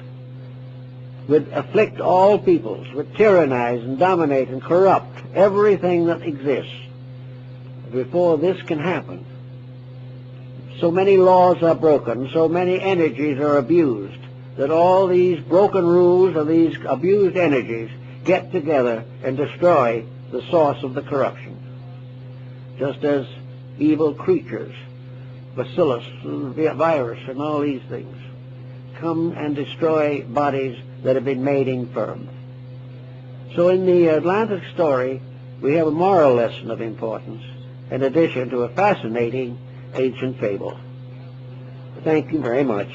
would afflict all peoples, would tyrannize and dominate and corrupt everything that exists. Before this can happen, so many laws are broken, so many energies are abused, that all these broken rules of these abused energies get together and destroy the source of the corruption. Just as evil creatures, bacillus, virus, and all these things, come and destroy bodies that have been made infirm. So in the Atlantic story, we have a moral lesson of importance, in addition to a fascinating ancient fable. Thank you very much.